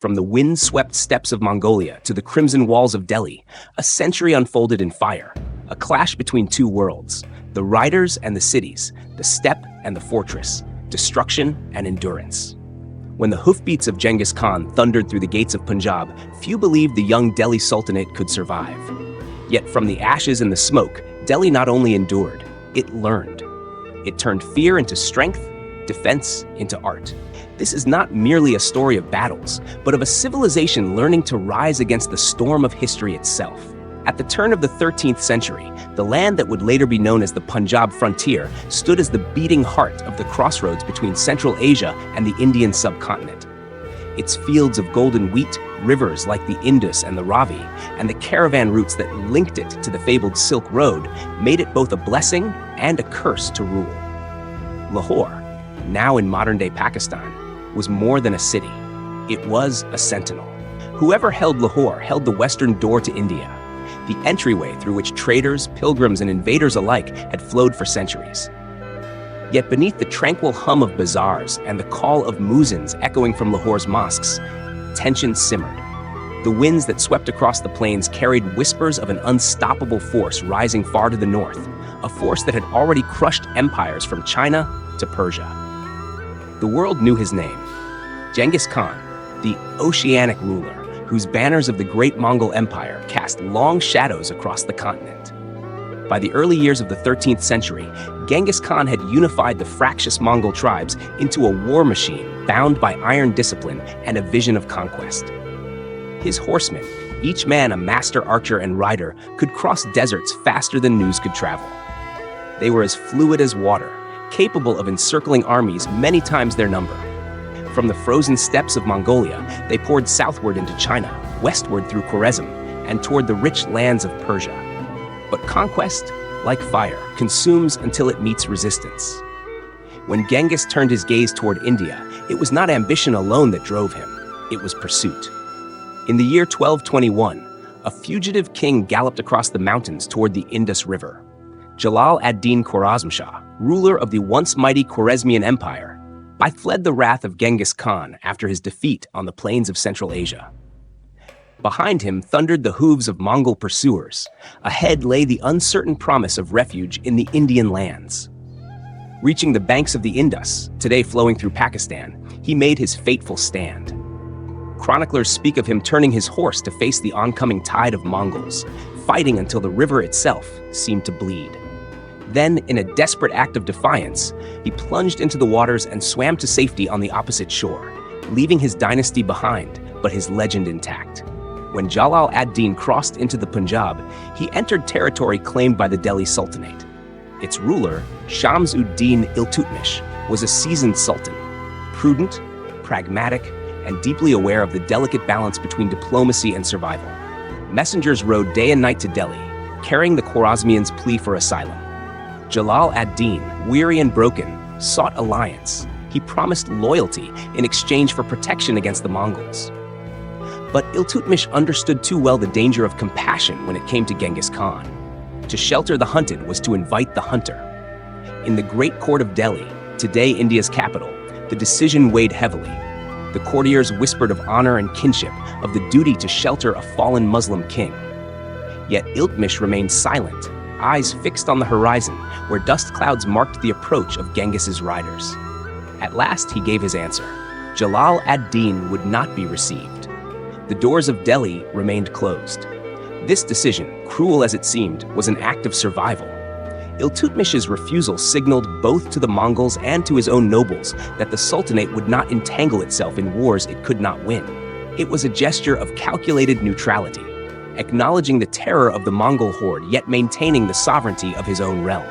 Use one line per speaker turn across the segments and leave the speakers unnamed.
From the wind-swept steppes of Mongolia to the crimson walls of Delhi, a century unfolded in fire, a clash between two worlds, the riders and the cities, the steppe and the fortress, destruction and endurance. When the hoofbeats of Genghis Khan thundered through the gates of Punjab, few believed the young Delhi Sultanate could survive. Yet from the ashes and the smoke, Delhi not only endured, it learned. It turned fear into strength, defense into art. This is not merely a story of battles, but of a civilization learning to rise against the storm of history itself. At the turn of the 13th century, the land that would later be known as the Punjab frontier stood as the beating heart of the crossroads between Central Asia and the Indian subcontinent. Its fields of golden wheat, rivers like the Indus and the Ravi, and the caravan routes that linked it to the fabled Silk Road made it both a blessing and a curse to rule. Lahore, now in modern-day Pakistan, was more than a city. It was a sentinel. Whoever held Lahore held the western door to India, the entryway through which traders, pilgrims, and invaders alike had flowed for centuries. Yet beneath the tranquil hum of bazaars and the call of muezzins echoing from Lahore's mosques, tension simmered. The winds that swept across the plains carried whispers of an unstoppable force rising far to the north, a force that had already crushed empires from China to Persia. The world knew his name, Genghis Khan, the oceanic ruler, whose banners of the great Mongol Empire cast long shadows across the continent. By the early years of the 13th century, Genghis Khan had unified the fractious Mongol tribes into a war machine bound by iron discipline and a vision of conquest. His horsemen, each man a master archer and rider, could cross deserts faster than news could travel. They were as fluid as water, capable of encircling armies many times their number. From the frozen steppes of Mongolia, they poured southward into China, westward through Khwarezm, and toward the rich lands of Persia. But conquest, like fire, consumes until it meets resistance. When Genghis turned his gaze toward India, it was not ambition alone that drove him, it was pursuit. In the year 1221, a fugitive king galloped across the mountains toward the Indus River. Jalāl ad-Din Khwarazm-Shah, ruler of the once mighty Khwarezmian Empire, fled the wrath of Genghis Khan after his defeat on the plains of Central Asia. Behind him thundered the hooves of Mongol pursuers. Ahead lay the uncertain promise of refuge in the Indian lands. Reaching the banks of the Indus, today flowing through Pakistan, he made his fateful stand. Chroniclers speak of him turning his horse to face the oncoming tide of Mongols, fighting until the river itself seemed to bleed. Then, in a desperate act of defiance, he plunged into the waters and swam to safety on the opposite shore, leaving his dynasty behind, but his legend intact. When Jalāl ad-Din crossed into the Punjab, he entered territory claimed by the Delhi Sultanate. Its ruler, Shams-ud-Din Iltutmish, was a seasoned sultan, prudent, pragmatic, and deeply aware of the delicate balance between diplomacy and survival. Messengers rode day and night to Delhi, carrying the Khwarezmians' plea for asylum. Jalāl ad-Din, weary and broken, sought alliance. He promised loyalty in exchange for protection against the Mongols. But Iltutmish understood too well the danger of compassion when it came to Genghis Khan. To shelter the hunted was to invite the hunter. In the great court of Delhi, today India's capital, the decision weighed heavily. The courtiers whispered of honor and kinship, of the duty to shelter a fallen Muslim king. Yet Iltutmish remained silent, eyes fixed on the horizon, where dust clouds marked the approach of Genghis's riders. At last he gave his answer. Jalāl ad-Din would not be received. The doors of Delhi remained closed. This decision, cruel as it seemed, was an act of survival. Iltutmish's refusal signaled both to the Mongols and to his own nobles that the Sultanate would not entangle itself in wars it could not win. It was a gesture of calculated neutrality, acknowledging the terror of the Mongol horde yet maintaining the sovereignty of his own realm.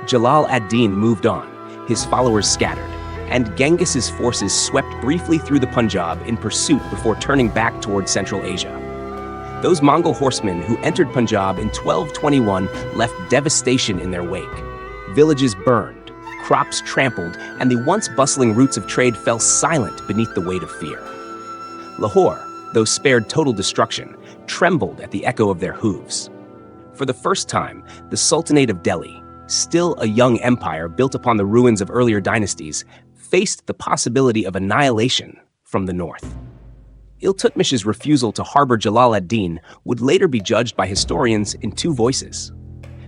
Jalāl ad-Din moved on, his followers scattered, and Genghis's forces swept briefly through the Punjab in pursuit before turning back toward Central Asia. Those Mongol horsemen who entered Punjab in 1221 left devastation in their wake. Villages burned, crops trampled, and the once bustling routes of trade fell silent beneath the weight of fear. Lahore, though spared total destruction, trembled at the echo of their hooves. For the first time, the Sultanate of Delhi, still a young empire built upon the ruins of earlier dynasties, faced the possibility of annihilation from the north. Iltutmish's refusal to harbor Jalal ad-Din would later be judged by historians in two voices.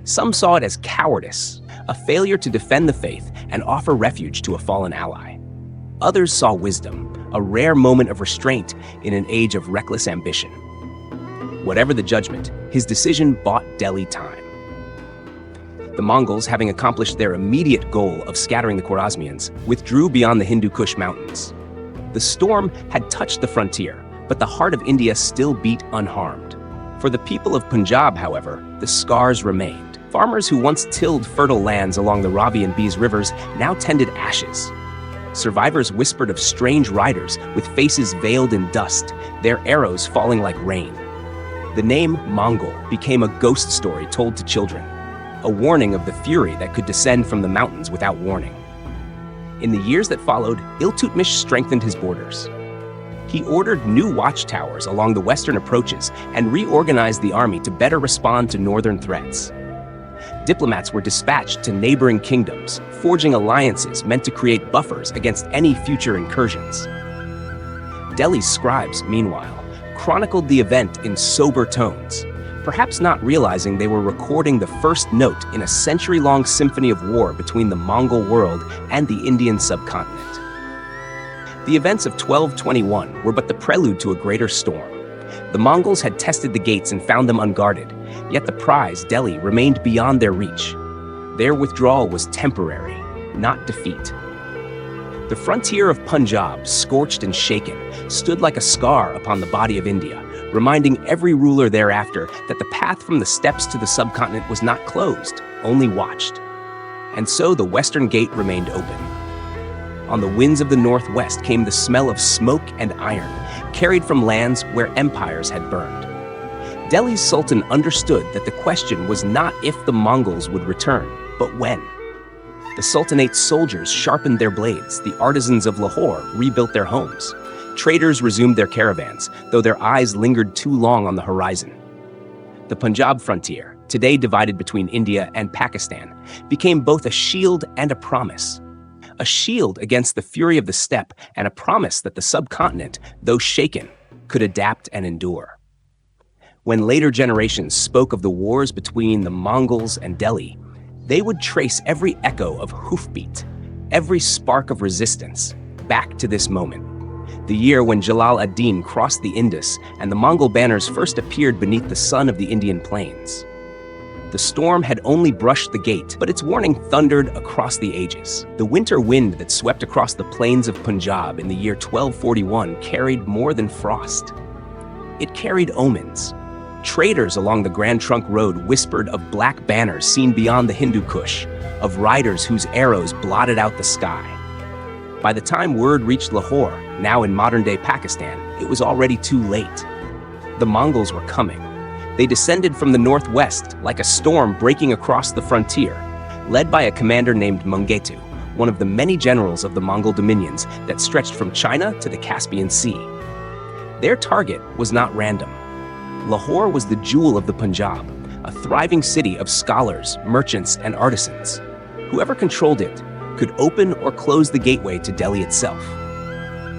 Some saw it as cowardice, a failure to defend the faith and offer refuge to a fallen ally. Others saw wisdom, a rare moment of restraint in an age of reckless ambition. Whatever the judgment, his decision bought Delhi time. The Mongols, having accomplished their immediate goal of scattering the Khwarezmians, withdrew beyond the Hindu Kush mountains. The storm had touched the frontier, but the heart of India still beat unharmed. For the people of Punjab, however, the scars remained. Farmers who once tilled fertile lands along the Ravi and Beas rivers now tended ashes. Survivors whispered of strange riders with faces veiled in dust, their arrows falling like rain. The name Mongol became a ghost story told to children, a warning of the fury that could descend from the mountains without warning. In the years that followed, Iltutmish strengthened his borders. He ordered new watchtowers along the western approaches and reorganized the army to better respond to northern threats. Diplomats were dispatched to neighboring kingdoms, forging alliances meant to create buffers against any future incursions. Delhi's scribes, meanwhile, chronicled the event in sober tones, perhaps not realizing they were recording the first note in a century-long symphony of war between the Mongol world and the Indian subcontinent. The events of 1221 were but the prelude to a greater storm. The Mongols had tested the gates and found them unguarded, yet the prize, Delhi, remained beyond their reach. Their withdrawal was temporary, not defeat. The frontier of Punjab, scorched and shaken, stood like a scar upon the body of India, reminding every ruler thereafter that the path from the steppes to the subcontinent was not closed, only watched. And so the western gate remained open. On the winds of the northwest came the smell of smoke and iron, carried from lands where empires had burned. Delhi's Sultan understood that the question was not if the Mongols would return, but when. The Sultanate's soldiers sharpened their blades, the artisans of Lahore rebuilt their homes. Traders resumed their caravans, though their eyes lingered too long on the horizon. The Punjab frontier, today divided between India and Pakistan, became both a shield and a promise. A shield against the fury of the steppe and a promise that the subcontinent, though shaken, could adapt and endure. When later generations spoke of the wars between the Mongols and Delhi, they would trace every echo of hoofbeat, every spark of resistance, back to this moment, the year when Jalal ad-Din crossed the Indus and the Mongol banners first appeared beneath the sun of the Indian plains. The storm had only brushed the gate, but its warning thundered across the ages. The winter wind that swept across the plains of Punjab in the year 1241 carried more than frost. It carried omens. Traders along the Grand Trunk Road whispered of black banners seen beyond the Hindu Kush, of riders whose arrows blotted out the sky. By the time word reached Lahore, now in modern-day Pakistan, it was already too late. The Mongols were coming. They descended from the northwest like a storm breaking across the frontier, led by a commander named Mongol, one of the many generals of the Mongol dominions that stretched from China to the Caspian Sea. Their target was not random. Lahore was the jewel of the Punjab, a thriving city of scholars, merchants, and artisans. Whoever controlled it could open or close the gateway to Delhi itself.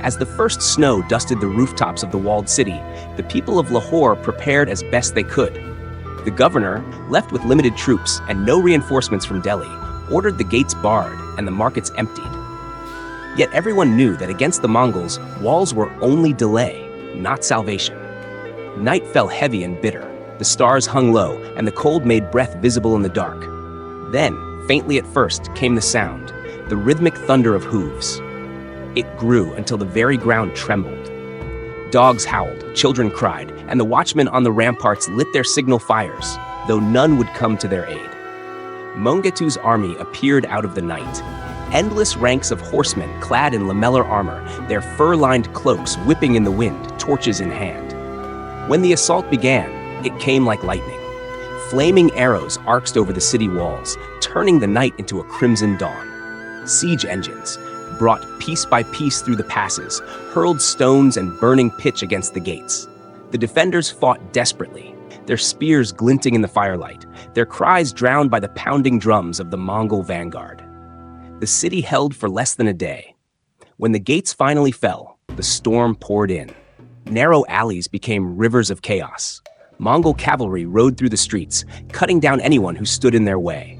As the first snow dusted the rooftops of the walled city, the people of Lahore prepared as best they could. The governor, left with limited troops and no reinforcements from Delhi, ordered the gates barred and the markets emptied. Yet everyone knew that against the Mongols, walls were only delay, not salvation. Night fell heavy and bitter. The stars hung low, and the cold made breath visible in the dark. Then, faintly at first, came the sound, the rhythmic thunder of hooves. It grew until the very ground trembled. Dogs howled, children cried, and the watchmen on the ramparts lit their signal fires, though none would come to their aid. Mongol's army appeared out of the night. Endless ranks of horsemen clad in lamellar armor, their fur-lined cloaks whipping in the wind, torches in hand. When the assault began, it came like lightning. Flaming arrows arced over the city walls, turning the night into a crimson dawn. Siege engines brought piece by piece through the passes, hurled stones and burning pitch against the gates. The defenders fought desperately, their spears glinting in the firelight, their cries drowned by the pounding drums of the Mongol vanguard. The city held for less than a day. When the gates finally fell, the storm poured in. narrow alleys became rivers of chaos. Mongol cavalry rode through the streets, cutting down anyone who stood in their way.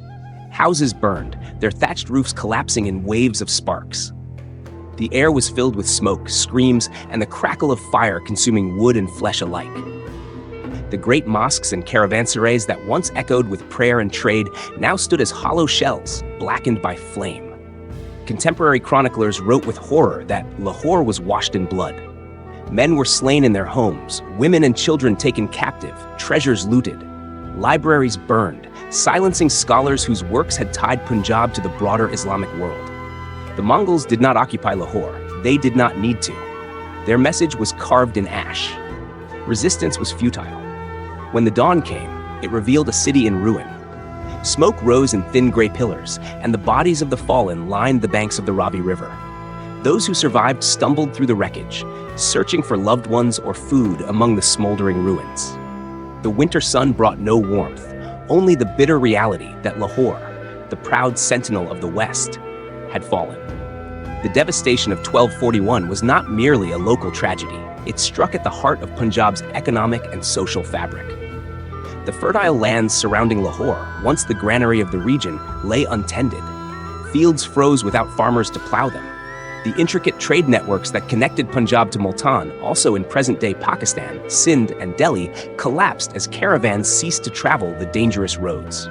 Houses burned, their thatched roofs collapsing in waves of sparks. The air was filled with smoke, screams, and the crackle of fire consuming wood and flesh alike. The great mosques and caravanserais that once echoed with prayer and trade now stood as hollow shells, blackened by flame. Contemporary chroniclers wrote with horror that Lahore was washed in blood. Men were slain in their homes, women and children taken captive, treasures looted. Libraries burned, silencing scholars whose works had tied Punjab to the broader Islamic world. The Mongols did not occupy Lahore. They did not need to. Their message was carved in ash. Resistance was futile. When the dawn came, it revealed a city in ruin. Smoke rose in thin gray pillars, and the bodies of the fallen lined the banks of the Ravi River. Those who survived stumbled through the wreckage, searching for loved ones or food among the smoldering ruins. The winter sun brought no warmth, only the bitter reality that Lahore, the proud sentinel of the West, had fallen. The devastation of 1241 was not merely a local tragedy. It struck at the heart of Punjab's economic and social fabric. The fertile lands surrounding Lahore, once the granary of the region, lay untended. Fields froze without farmers to plow them. The intricate trade networks that connected Punjab to Multan, also in present-day Pakistan, Sindh, and Delhi, collapsed as caravans ceased to travel the dangerous roads.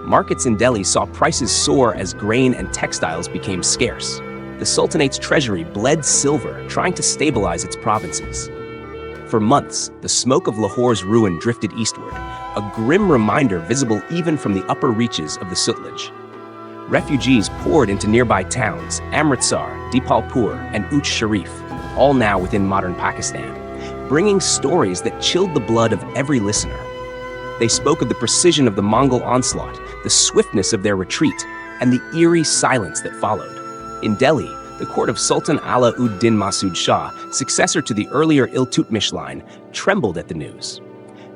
Markets in Delhi saw prices soar as grain and textiles became scarce. The Sultanate's treasury bled silver, trying to stabilize its provinces. For months, the smoke of Lahore's ruin drifted eastward, a grim reminder visible even from the upper reaches of the Sutlej. Refugees poured into nearby towns, Amritsar, Dipalpur, and Uch Sharif, all now within modern Pakistan, bringing stories that chilled the blood of every listener. They spoke of the precision of the Mongol onslaught, the swiftness of their retreat, and the eerie silence that followed. In Delhi, the court of Sultan Alauddin Masud Shah, successor to the earlier Iltutmish line, trembled at the news.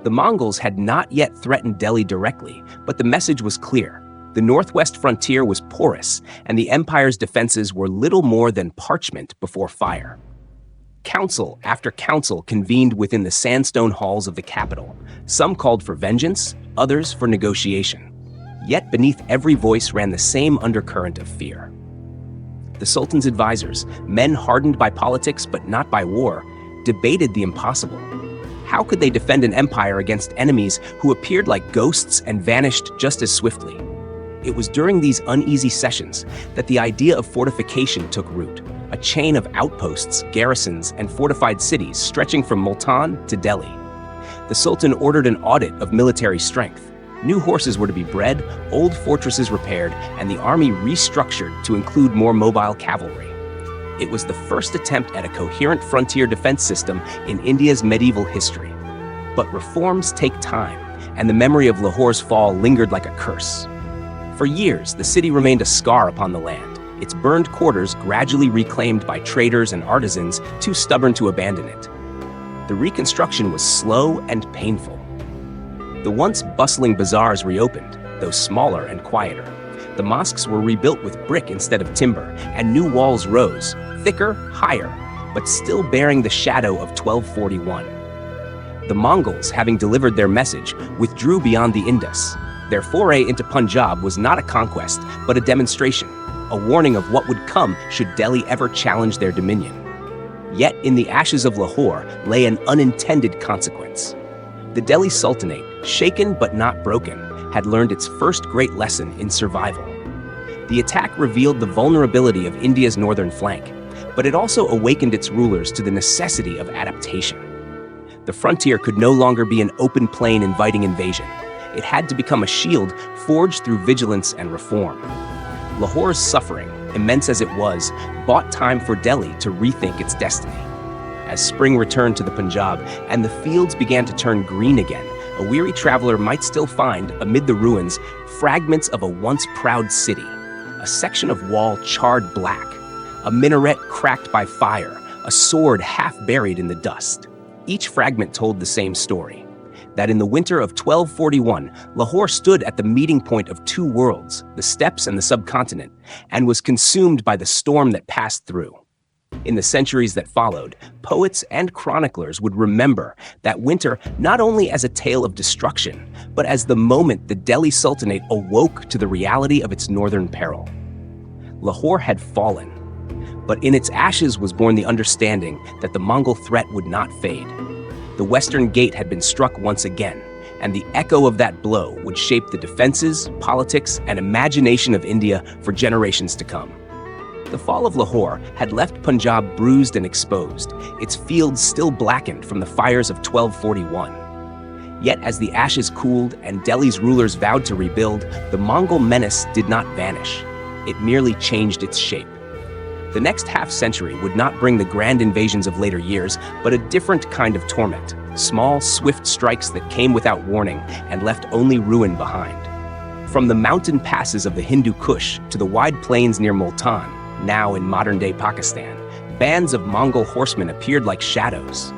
The Mongols had not yet threatened Delhi directly, but the message was clear. The northwest frontier was porous, and the empire's defenses were little more than parchment before fire. Council after council convened within the sandstone halls of the capital. Some called for vengeance, others for negotiation. Yet beneath every voice ran the same undercurrent of fear. The Sultan's advisors, men hardened by politics but not by war, debated the impossible. How could they defend an empire against enemies who appeared like ghosts and vanished just as swiftly? It was during these uneasy sessions that the idea of fortification took root, a chain of outposts, garrisons, and fortified cities stretching from Multan to Delhi. The Sultan ordered an audit of military strength. New horses were to be bred, old fortresses repaired, and the army restructured to include more mobile cavalry. It was the first attempt at a coherent frontier defense system in India's medieval history. But reforms take time, and the memory of Lahore's fall lingered like a curse. For years, the city remained a scar upon the land, its burned quarters gradually reclaimed by traders and artisans too stubborn to abandon it. The reconstruction was slow and painful. The once bustling bazaars reopened, though smaller and quieter. The mosques were rebuilt with brick instead of timber, and new walls rose, thicker, higher, but still bearing the shadow of 1241. The Mongols, having delivered their message, withdrew beyond the Indus. Their foray into Punjab was not a conquest, but a demonstration, a warning of what would come should Delhi ever challenge their dominion. Yet in the ashes of Lahore lay an unintended consequence. The Delhi Sultanate, shaken but not broken, had learned its first great lesson in survival. The attack revealed the vulnerability of India's northern flank, but it also awakened its rulers to the necessity of adaptation. The frontier could no longer be an open plain inviting invasion. It had to become a shield forged through vigilance and reform. Lahore's suffering, immense as it was, bought time for Delhi to rethink its destiny. As spring returned to the Punjab and the fields began to turn green again, a weary traveler might still find, amid the ruins, fragments of a once proud city, a section of wall charred black, a minaret cracked by fire, a sword half buried in the dust. Each fragment told the same story, that in the winter of 1241, Lahore stood at the meeting point of two worlds, the steppes and the subcontinent, and was consumed by the storm that passed through. In the centuries that followed, poets and chroniclers would remember that winter not only as a tale of destruction, but as the moment the Delhi Sultanate awoke to the reality of its northern peril. Lahore had fallen, but in its ashes was born the understanding that the Mongol threat would not fade. The Western Gate had been struck once again, and the echo of that blow would shape the defenses, politics, and imagination of India for generations to come. The fall of Lahore had left Punjab bruised and exposed, its fields still blackened from the fires of 1241. Yet as the ashes cooled and Delhi's rulers vowed to rebuild, the Mongol menace did not vanish. It merely changed its shape. The next half-century would not bring the grand invasions of later years, but a different kind of torment. Small, swift strikes that came without warning and left only ruin behind. From the mountain passes of the Hindu Kush to the wide plains near Multan, now in modern-day Pakistan, bands of Mongol horsemen appeared like shadows.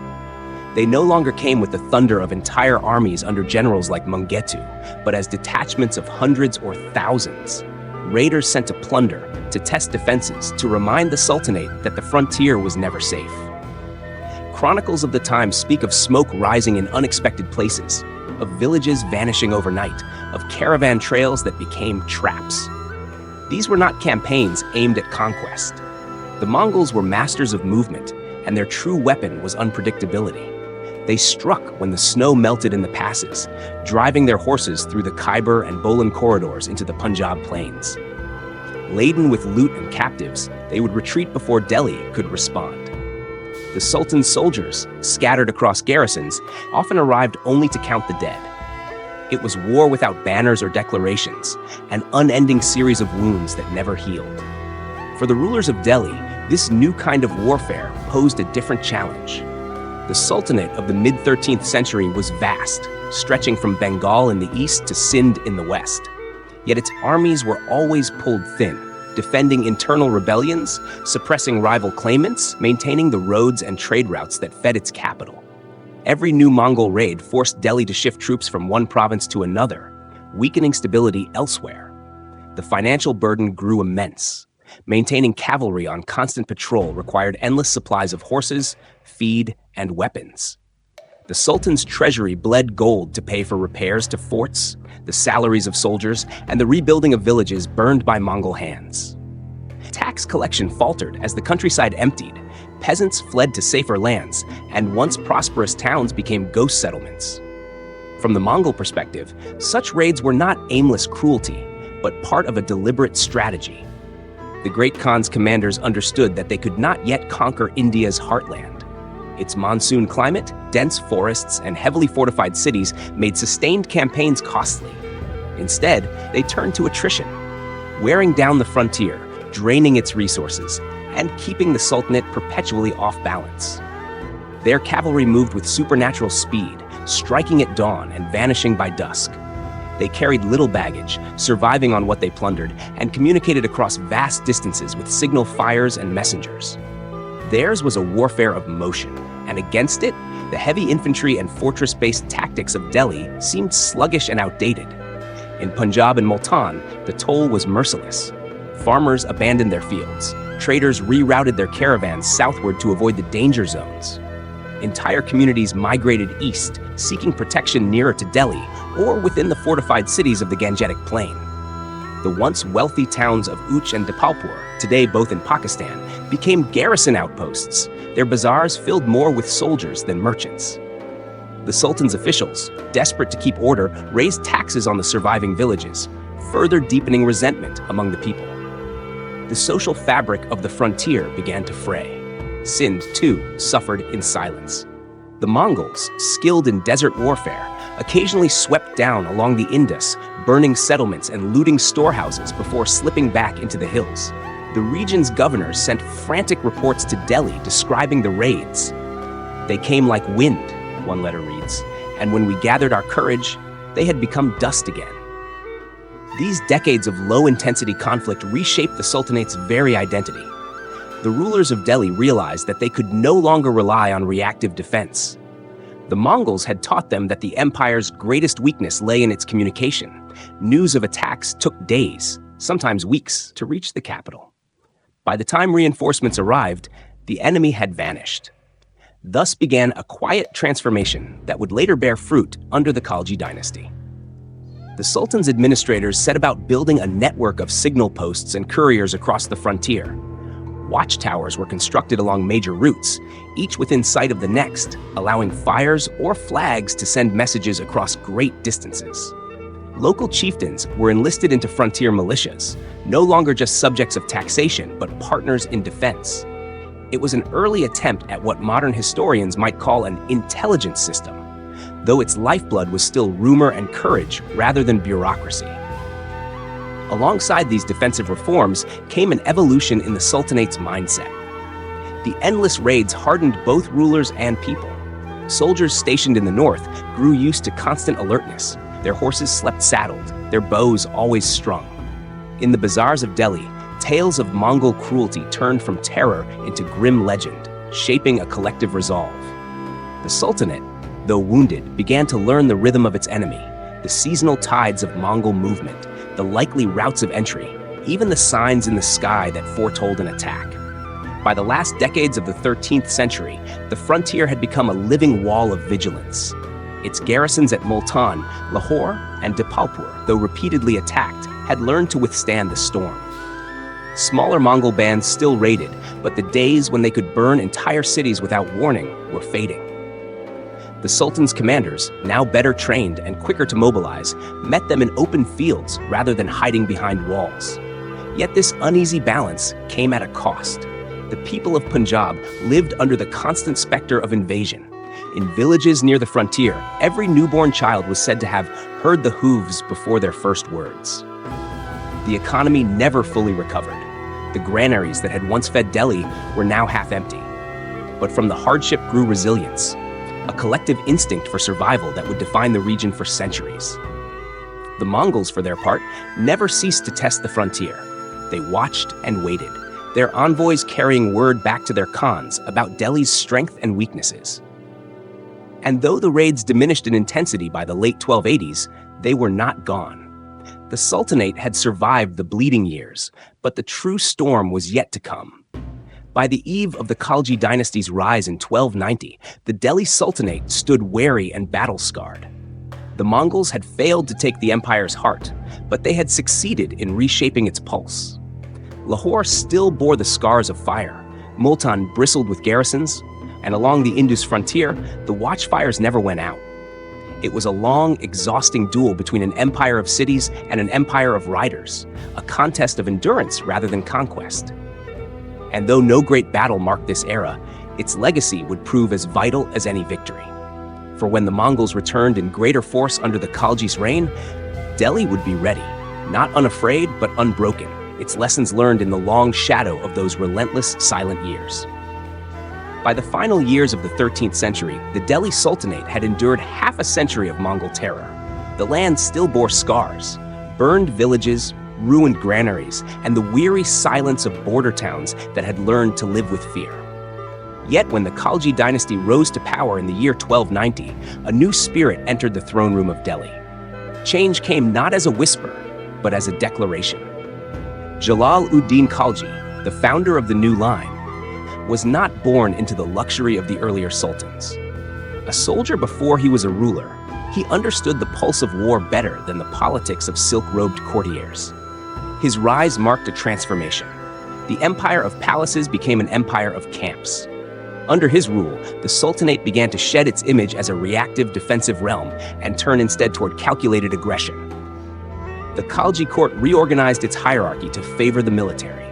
They no longer came with the thunder of entire armies under generals like Mengetu, but as detachments of hundreds or thousands. Raiders sent to plunder, to test defenses, to remind the Sultanate that the frontier was never safe. Chronicles of the time speak of smoke rising in unexpected places, of villages vanishing overnight, of caravan trails that became traps. These were not campaigns aimed at conquest. The Mongols were masters of movement, and their true weapon was unpredictability. They struck when the snow melted in the passes, driving their horses through the Khyber and Bolan corridors into the Punjab plains. Laden with loot and captives, they would retreat before Delhi could respond. The Sultan's soldiers, scattered across garrisons, often arrived only to count the dead. It was war without banners or declarations, an unending series of wounds that never healed. For the rulers of Delhi, this new kind of warfare posed a different challenge. The Sultanate of the mid-13th century was vast, stretching from Bengal in the east to Sindh in the west. Yet its armies were always pulled thin, defending internal rebellions, suppressing rival claimants, maintaining the roads and trade routes that fed its capital. Every new Mongol raid forced Delhi to shift troops from one province to another, weakening stability elsewhere. The financial burden grew immense. Maintaining cavalry on constant patrol required endless supplies of horses, feed, and weapons. The Sultan's treasury bled gold to pay for repairs to forts, the salaries of soldiers, and the rebuilding of villages burned by Mongol hands. Tax collection faltered as the countryside emptied, peasants fled to safer lands, and once prosperous towns became ghost settlements. From the Mongol perspective, such raids were not aimless cruelty, but part of a deliberate strategy. The Great Khan's commanders understood that they could not yet conquer India's heartland. Its monsoon climate, dense forests, and heavily fortified cities made sustained campaigns costly. Instead, they turned to attrition, wearing down the frontier, draining its resources, and keeping the Sultanate perpetually off balance. Their cavalry moved with supernatural speed, striking at dawn and vanishing by dusk. They carried little baggage, surviving on what they plundered, and communicated across vast distances with signal fires and messengers. Theirs was a warfare of motion, and against it, the heavy infantry and fortress-based tactics of Delhi seemed sluggish and outdated. In Punjab and Multan, the toll was merciless. Farmers abandoned their fields. Traders rerouted their caravans southward to avoid the danger zones. Entire communities migrated east, seeking protection nearer to Delhi or within the fortified cities of the Gangetic Plain. The once wealthy towns of Uch and Dipalpur, today both in Pakistan, became garrison outposts, their bazaars filled more with soldiers than merchants. The Sultan's officials, desperate to keep order, raised taxes on the surviving villages, further deepening resentment among the people. The social fabric of the frontier began to fray. Sindh, too, suffered in silence. The Mongols, skilled in desert warfare, occasionally swept down along the Indus, burning settlements and looting storehouses before slipping back into the hills. The region's governors sent frantic reports to Delhi describing the raids. They came like wind, one letter reads, and when we gathered our courage, they had become dust again. These decades of low-intensity conflict reshaped the Sultanate's very identity. The rulers of Delhi realized that they could no longer rely on reactive defense. The Mongols had taught them that the empire's greatest weakness lay in its communication. News of attacks took days, sometimes weeks, to reach the capital. By the time reinforcements arrived, The enemy had vanished. Thus began a quiet transformation that would later bear fruit under the Khalji dynasty. The Sultan's administrators set about building a network of signal posts and couriers across the frontier. Watchtowers were constructed along major routes, each within sight of the next, allowing fires or flags to send messages across great distances. Local chieftains were enlisted into frontier militias, no longer just subjects of taxation, but partners in defense. It was an early attempt at what modern historians might call an intelligence system, though its lifeblood was still rumor and courage rather than bureaucracy. Alongside these defensive reforms came an evolution in the Sultanate's mindset. The endless raids hardened both rulers and people. Soldiers stationed in the north grew used to constant alertness. Their horses slept saddled, their bows always strung. In the bazaars of Delhi, tales of Mongol cruelty turned from terror into grim legend, shaping a collective resolve. The Sultanate, though wounded, began to learn the rhythm of its enemy, the seasonal tides of Mongol movement, the likely routes of entry, even the signs in the sky that foretold an attack. By the last decades of the 13th century, the frontier had become a living wall of vigilance. Its garrisons at Multan, Lahore, and Dipalpur, though repeatedly attacked, had learned to withstand the storm. Smaller Mongol bands still raided, but the days when they could burn entire cities without warning were fading. The Sultan's commanders, now better trained and quicker to mobilize, met them in open fields rather than hiding behind walls. Yet this uneasy balance came at a cost. The people of Punjab lived under the constant specter of invasion. In villages near the frontier, every newborn child was said to have heard the hooves before their first words. The economy never fully recovered. The granaries that had once fed Delhi were now half empty. But from the hardship grew resilience, a collective instinct for survival that would define the region for centuries. The Mongols, for their part, never ceased to test the frontier. They watched and waited, their envoys carrying word back to their khans about Delhi's strength and weaknesses. And though the raids diminished in intensity by the late 1280s, they were not gone. The Sultanate had survived the bleeding years, but the true storm was yet to come. By the eve of the Khalji dynasty's rise in 1290, the Delhi Sultanate stood wary and battle-scarred. The Mongols had failed to take the empire's heart, but they had succeeded in reshaping its pulse. Lahore still bore the scars of fire, Multan bristled with garrisons, and along the Indus frontier, the watchfires never went out. It was a long, exhausting duel between an empire of cities and an empire of riders, a contest of endurance rather than conquest. And though no great battle marked this era, its legacy would prove as vital as any victory. For when the Mongols returned in greater force under the Khalji's reign, Delhi would be ready, not unafraid but unbroken, its lessons learned in the long shadow of those relentless, silent years. By the final years of the 13th century, the Delhi Sultanate had endured half a century of Mongol terror. The land still bore scars, burned villages, ruined granaries, and the weary silence of border towns that had learned to live with fear. Yet when the Khalji dynasty rose to power in the year 1290, a new spirit entered the throne room of Delhi. Change came not as a whisper, but as a declaration. Jalāl-ud-Din Khalji, the founder of the new line, was not born into the luxury of the earlier sultans. A soldier before he was a ruler, he understood the pulse of war better than the politics of silk-robed courtiers. His rise marked a transformation. The empire of palaces became an empire of camps. Under his rule, the Sultanate began to shed its image as a reactive defensive realm and turn instead toward calculated aggression. The Khalji court reorganized its hierarchy to favor the military.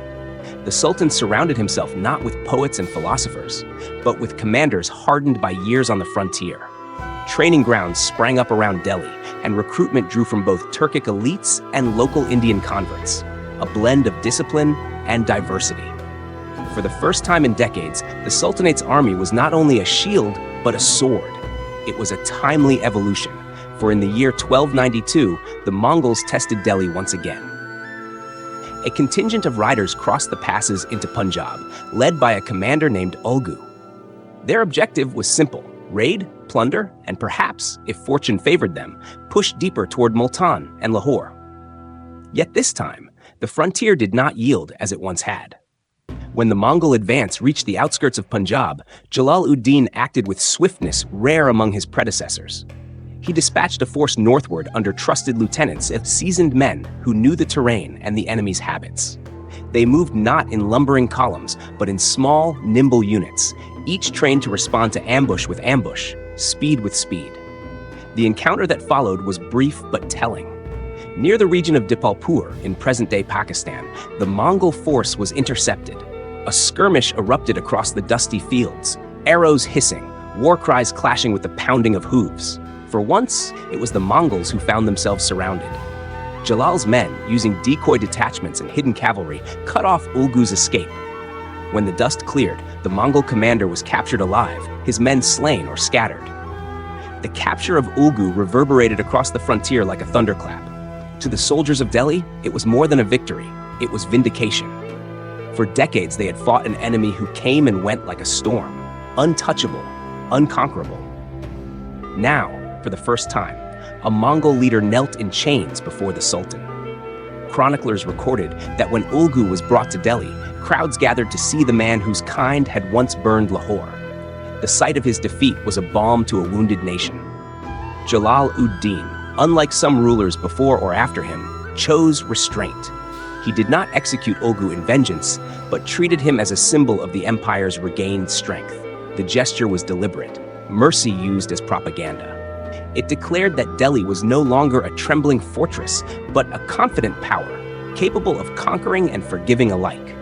The Sultan surrounded himself not with poets and philosophers, but with commanders hardened by years on the frontier. Training grounds sprang up around Delhi, and recruitment drew from both Turkic elites and local Indian converts, a blend of discipline and diversity. For the first time in decades, the Sultanate's army was not only a shield, but a sword. It was a timely evolution, for in the year 1292, the Mongols tested Delhi once again. A contingent of riders crossed the passes into Punjab, led by a commander named Ulgu. Their objective was simple: raid, plunder, and perhaps, if fortune favored them, push deeper toward Multan and Lahore. Yet this time, the frontier did not yield as it once had. When the Mongol advance reached the outskirts of Punjab, Jalāl-ud-Din acted with swiftness rare among his predecessors. He dispatched a force northward under trusted lieutenants of seasoned men who knew the terrain and the enemy's habits. They moved not in lumbering columns, but in small, nimble units, each trained to respond to ambush with ambush, speed with speed. The encounter that followed was brief but telling. Near the region of Dipalpur in present-day Pakistan, the Mongol force was intercepted. A skirmish erupted across the dusty fields, arrows hissing, war cries clashing with the pounding of hooves. For once, it was the Mongols who found themselves surrounded. Jalāl's men, using decoy detachments and hidden cavalry, cut off Ulgu's escape. When the dust cleared, the Mongol commander was captured alive, his men slain or scattered. The capture of Ulgu reverberated across the frontier like a thunderclap. To the soldiers of Delhi, it was more than a victory, it was vindication. For decades, they had fought an enemy who came and went like a storm, untouchable, unconquerable. Now, for the first time, a Mongol leader knelt in chains before the Sultan. Chroniclers recorded that when Ulgu was brought to Delhi, crowds gathered to see the man whose kind had once burned Lahore. The sight of his defeat was a balm to a wounded nation. Jalāl-ud-Din, unlike some rulers before or after him, chose restraint. He did not execute Ulgu in vengeance, but treated him as a symbol of the empire's regained strength. The gesture was deliberate, mercy used as propaganda. It declared that Delhi was no longer a trembling fortress, but a confident power, capable of conquering and forgiving alike.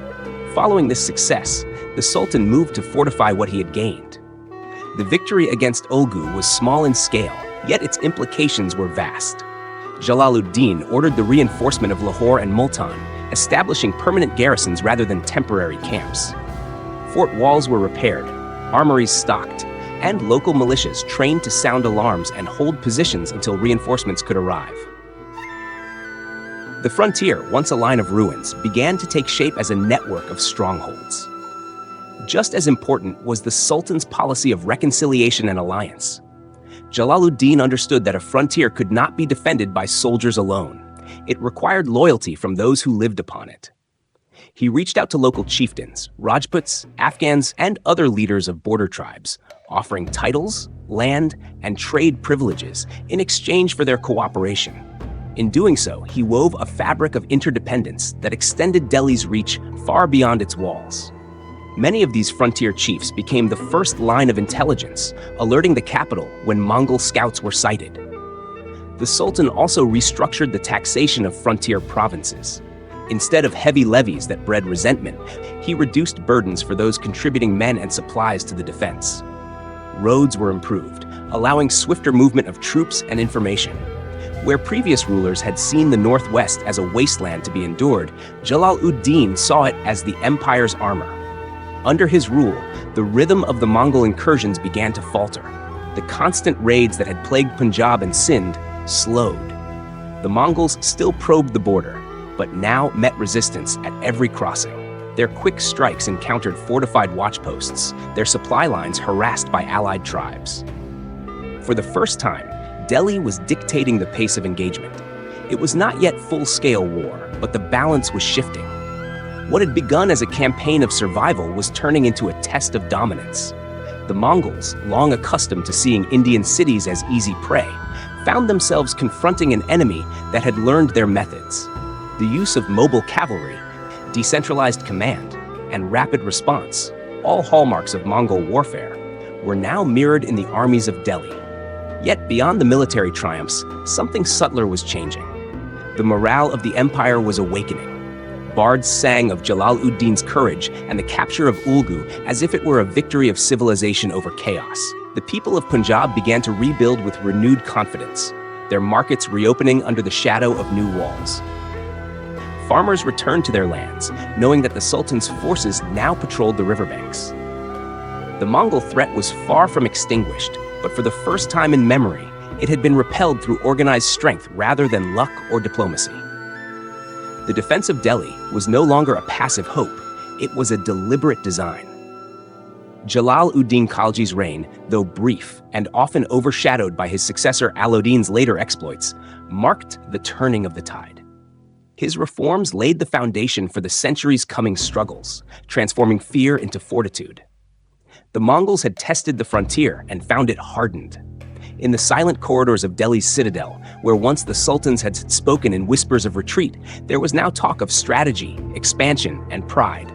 Following this success, the Sultan moved to fortify what he had gained. The victory against Ulgu was small in scale, yet its implications were vast. Jalāl-ud-Din ordered the reinforcement of Lahore and Multan, establishing permanent garrisons rather than temporary camps. Fort walls were repaired, armories stocked, and local militias trained to sound alarms and hold positions until reinforcements could arrive. The frontier, once a line of ruins, began to take shape as a network of strongholds. Just as important was the Sultan's policy of reconciliation and alliance. Jalāl-ud-Din understood that a frontier could not be defended by soldiers alone. It required loyalty from those who lived upon it. He reached out to local chieftains, Rajputs, Afghans, and other leaders of border tribes, offering titles, land, and trade privileges in exchange for their cooperation. In doing so, he wove a fabric of interdependence that extended Delhi's reach far beyond its walls. Many of these frontier chiefs became the first line of intelligence, alerting the capital when Mongol scouts were sighted. The Sultan also restructured the taxation of frontier provinces. Instead of heavy levies that bred resentment, he reduced burdens for those contributing men and supplies to the defense. Roads were improved, allowing swifter movement of troops and information. Where previous rulers had seen the Northwest as a wasteland to be endured, Jalāl-ud-Din saw it as the empire's armor. Under his rule, the rhythm of the Mongol incursions began to falter. The constant raids that had plagued Punjab and Sindh slowed. The Mongols still probed the border, but now met resistance at every crossing. Their quick strikes encountered fortified watchposts, their supply lines harassed by allied tribes. For the first time, Delhi was dictating the pace of engagement. It was not yet full-scale war, but the balance was shifting. What had begun as a campaign of survival was turning into a test of dominance. The Mongols, long accustomed to seeing Indian cities as easy prey, found themselves confronting an enemy that had learned their methods. The use of mobile cavalry, decentralized command, and rapid response, all hallmarks of Mongol warfare, were now mirrored in the armies of Delhi. Yet beyond the military triumphs, something subtler was changing. The morale of the empire was awakening. Bards sang of Jalāl-ud-Din's courage and the capture of Ulgu as if it were a victory of civilization over chaos. The people of Punjab began to rebuild with renewed confidence, their markets reopening under the shadow of new walls. Farmers returned to their lands, knowing that the Sultan's forces now patrolled the riverbanks. The Mongol threat was far from extinguished, but for the first time in memory, it had been repelled through organized strength rather than luck or diplomacy. The defense of Delhi was no longer a passive hope, it was a deliberate design. Jalāl-ud-Din Khalji's reign, though brief and often overshadowed by his successor Alauddin's later exploits, marked the turning of the tide. His reforms laid the foundation for the centuries' coming struggles, transforming fear into fortitude. The Mongols had tested the frontier and found it hardened. In the silent corridors of Delhi's citadel, where once the sultans had spoken in whispers of retreat, there was now talk of strategy, expansion, and pride.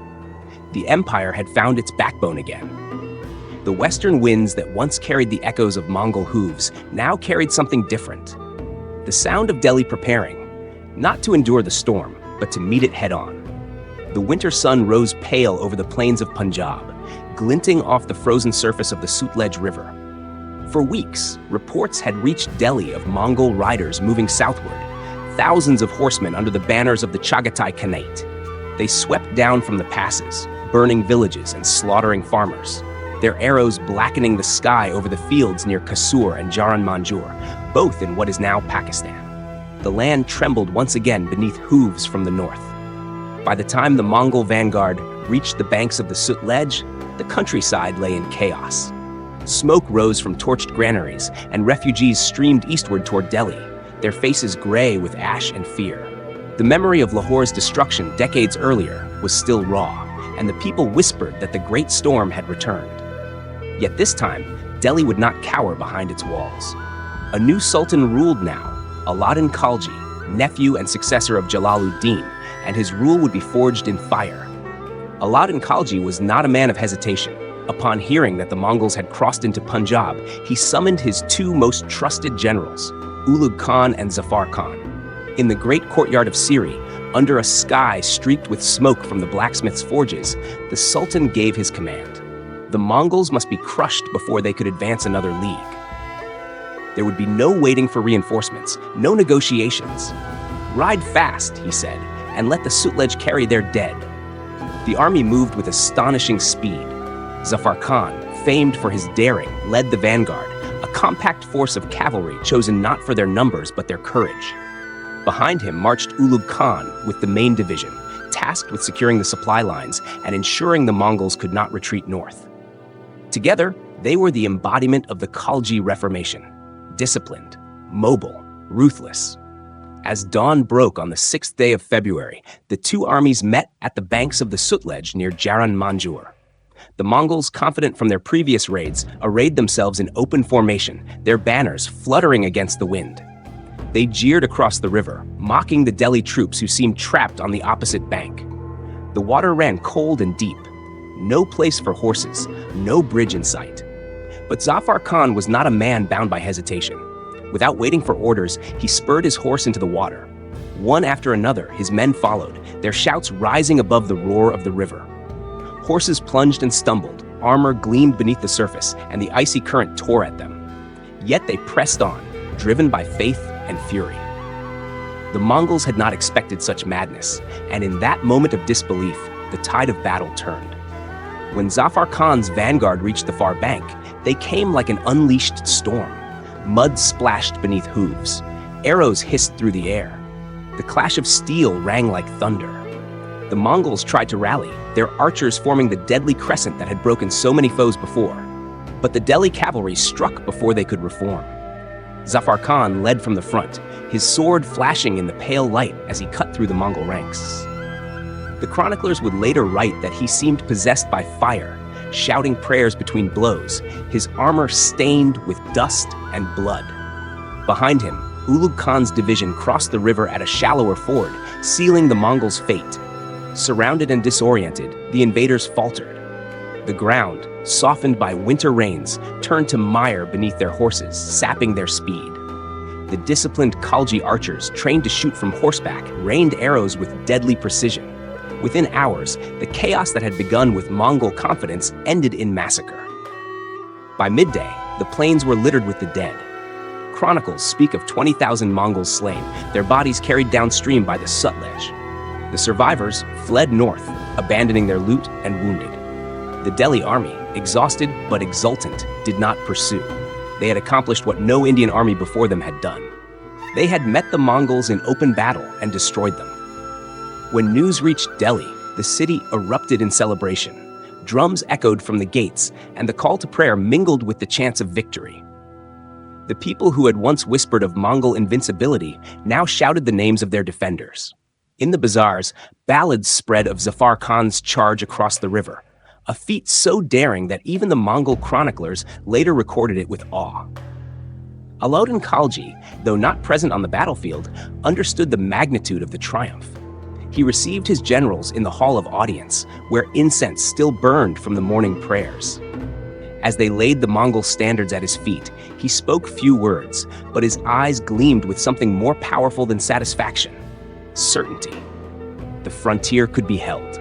The empire had found its backbone again. The western winds that once carried the echoes of Mongol hooves now carried something different. The sound of Delhi preparing, not to endure the storm, but to meet it head-on. The winter sun rose pale over the plains of Punjab, glinting off the frozen surface of the Sutlej River. For weeks, reports had reached Delhi of Mongol riders moving southward, thousands of horsemen under the banners of the Chagatai Khanate. They swept down from the passes, burning villages and slaughtering farmers, their arrows blackening the sky over the fields near Kasur and Jaran Manjur, both in what is now Pakistan. The land trembled once again beneath hooves from the north. By the time the Mongol vanguard reached the banks of the Sutlej, the countryside lay in chaos. Smoke rose from torched granaries, and refugees streamed eastward toward Delhi, their faces gray with ash and fear. The memory of Lahore's destruction decades earlier was still raw, and the people whispered that the great storm had returned. Yet this time, Delhi would not cower behind its walls. A new sultan ruled now, Alauddin Khalji, nephew and successor of Jalaluddin, and his rule would be forged in fire. Alauddin Khalji was not a man of hesitation. Upon hearing that the Mongols had crossed into Punjab, he summoned his two most trusted generals, Ulugh Khan and Zafar Khan. In the great courtyard of Siri, under a sky streaked with smoke from the blacksmith's forges, the Sultan gave his command. The Mongols must be crushed before they could advance another league. There would be no waiting for reinforcements, no negotiations. Ride fast, he said, and let the Sutlej carry their dead. The army moved with astonishing speed. Zafar Khan, famed for his daring, led the vanguard, a compact force of cavalry chosen not for their numbers but their courage. Behind him marched Ulugh Khan with the main division, tasked with securing the supply lines and ensuring the Mongols could not retreat north. Together, they were the embodiment of the Khalji Reformation. Disciplined, mobile, ruthless. As dawn broke on the 6th day of February, the two armies met at the banks of the Sutlej near Jaran Manjur. The Mongols, confident from their previous raids, arrayed themselves in open formation, their banners fluttering against the wind. They jeered across the river, mocking the Delhi troops who seemed trapped on the opposite bank. The water ran cold and deep. No place for horses, no bridge in sight. But Zafar Khan was not a man bound by hesitation. Without waiting for orders, he spurred his horse into the water. One after another, his men followed, their shouts rising above the roar of the river. Horses plunged and stumbled, armor gleamed beneath the surface, and the icy current tore at them. Yet they pressed on, driven by faith and fury. The Mongols had not expected such madness, and in that moment of disbelief, the tide of battle turned. When Zafar Khan's vanguard reached the far bank, they came like an unleashed storm. Mud splashed beneath hooves. Arrows hissed through the air. The clash of steel rang like thunder. The Mongols tried to rally, their archers forming the deadly crescent that had broken so many foes before. But the Delhi cavalry struck before they could reform. Zafar Khan led from the front, his sword flashing in the pale light as he cut through the Mongol ranks. The chroniclers would later write that he seemed possessed by fire, shouting prayers between blows, his armor stained with dust and blood. Behind him, Ulugh Khan's division crossed the river at a shallower ford, sealing the Mongols' fate. Surrounded and disoriented, the invaders faltered. The ground, softened by winter rains, turned to mire beneath their horses, sapping their speed. The disciplined Khalji archers, trained to shoot from horseback, rained arrows with deadly precision. Within hours, the chaos that had begun with Mongol confidence ended in massacre. By midday, the plains were littered with the dead. Chronicles speak of 20,000 Mongols slain, their bodies carried downstream by the Sutlej. The survivors fled north, abandoning their loot and wounded. The Delhi army, exhausted but exultant, did not pursue. They had accomplished what no Indian army before them had done. They had met the Mongols in open battle and destroyed them. When news reached Delhi, the city erupted in celebration. Drums echoed from the gates, and the call to prayer mingled with the chants of victory. The people who had once whispered of Mongol invincibility now shouted the names of their defenders. In the bazaars, ballads spread of Zafar Khan's charge across the river, a feat so daring that even the Mongol chroniclers later recorded it with awe. Alauddin Khalji, though not present on the battlefield, understood the magnitude of the triumph. He received his generals in the Hall of Audience, where incense still burned from the morning prayers. As they laid the Mongol standards at his feet, he spoke few words, but his eyes gleamed with something more powerful than satisfaction: certainty. The frontier could be held.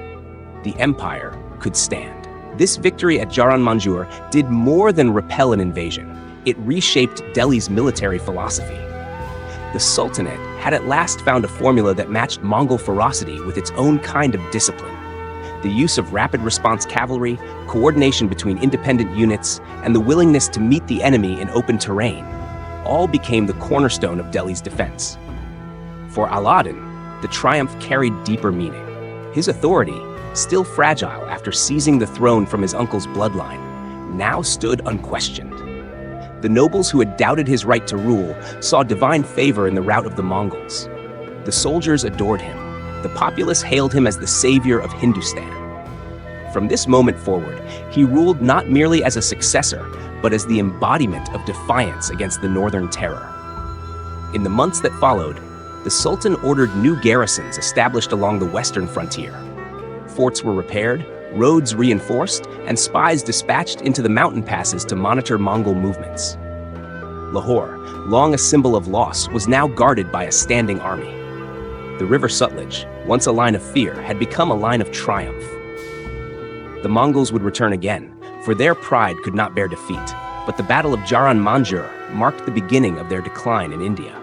The empire could stand. This victory at Jaran Manjur did more than repel an invasion. It reshaped Delhi's military philosophy. The Sultanate had at last found a formula that matched Mongol ferocity with its own kind of discipline. The use of rapid response cavalry, coordination between independent units, and the willingness to meet the enemy in open terrain all became the cornerstone of Delhi's defense. For Alauddin, the triumph carried deeper meaning. His authority, still fragile after seizing the throne from his uncle's bloodline, now stood unquestioned. The nobles who had doubted his right to rule saw divine favor in the rout of the Mongols. The soldiers adored him. The populace hailed him as the savior of Hindustan. From this moment forward, he ruled not merely as a successor, but as the embodiment of defiance against the Northern Terror. In the months that followed, the Sultan ordered new garrisons established along the western frontier. Forts were repaired, roads reinforced, and spies dispatched into the mountain passes to monitor Mongol movements. Lahore, long a symbol of loss, was now guarded by a standing army. The river Sutlej, once a line of fear, had become a line of triumph. The Mongols would return again, for their pride could not bear defeat, but the Battle of Jaran Manjur marked the beginning of their decline in India.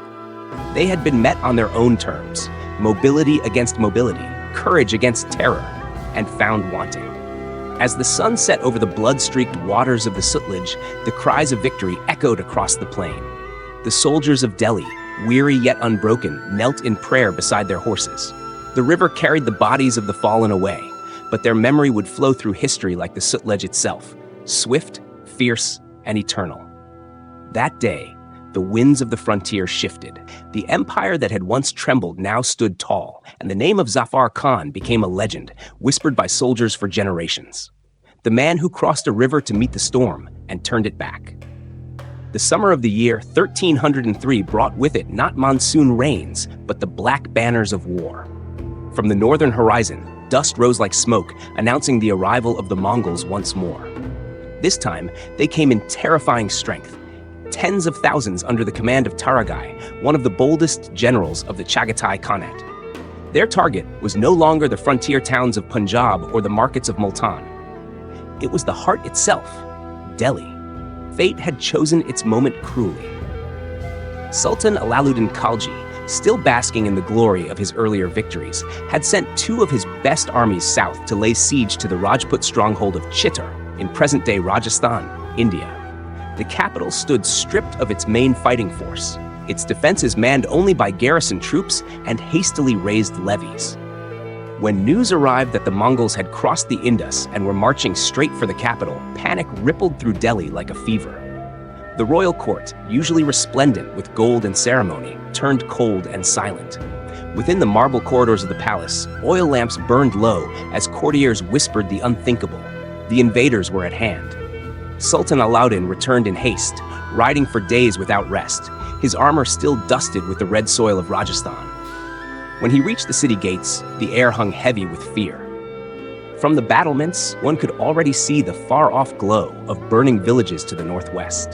They had been met on their own terms: mobility against mobility, courage against terror, and found wanting. As the sun set over the blood-streaked waters of the Sutlej, the cries of victory echoed across the plain. The soldiers of Delhi, weary yet unbroken, knelt in prayer beside their horses. The river carried the bodies of the fallen away, but their memory would flow through history like the Sutlej itself, swift, fierce, and eternal. That day, the winds of the frontier shifted. The empire that had once trembled now stood tall, and the name of Zafar Khan became a legend, whispered by soldiers for generations. The man who crossed a river to meet the storm and turned it back. The summer of the year 1303 brought with it not monsoon rains, but the black banners of war. From the northern horizon, dust rose like smoke, announcing the arrival of the Mongols once more. This time, they came in terrifying strength. Tens of thousands under the command of Taragai, one of the boldest generals of the Chagatai Khanate. Their target was no longer the frontier towns of Punjab or the markets of Multan. It was the heart itself, Delhi. Fate had chosen its moment cruelly. Sultan Alauddin Khalji, still basking in the glory of his earlier victories, had sent two of his best armies south to lay siege to the Rajput stronghold of Chittor in present-day Rajasthan, India. The capital stood stripped of its main fighting force, its defenses manned only by garrison troops and hastily raised levies. When news arrived that the Mongols had crossed the Indus and were marching straight for the capital, panic rippled through Delhi like a fever. The royal court, usually resplendent with gold and ceremony, turned cold and silent. Within the marble corridors of the palace, oil lamps burned low as courtiers whispered the unthinkable. The invaders were at hand. Sultan Alauddin returned in haste, riding for days without rest, his armor still dusted with the red soil of Rajasthan. When he reached the city gates, the air hung heavy with fear. From the battlements, one could already see the far-off glow of burning villages to the northwest.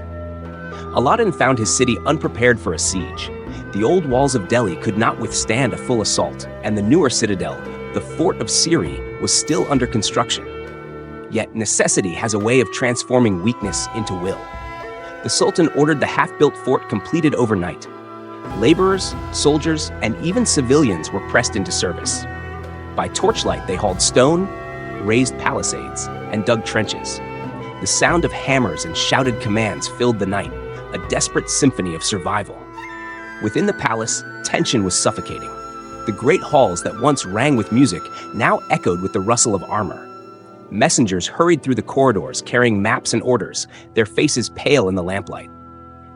Alauddin found his city unprepared for a siege. The old walls of Delhi could not withstand a full assault, and the newer citadel, the Fort of Siri, was still under construction. Yet necessity has a way of transforming weakness into will. The Sultan ordered the half-built fort completed overnight. Laborers, soldiers, and even civilians were pressed into service. By torchlight, they hauled stone, raised palisades, and dug trenches. The sound of hammers and shouted commands filled the night, a desperate symphony of survival. Within the palace, tension was suffocating. The great halls that once rang with music now echoed with the rustle of armor. Messengers hurried through the corridors carrying maps and orders, their faces pale in the lamplight.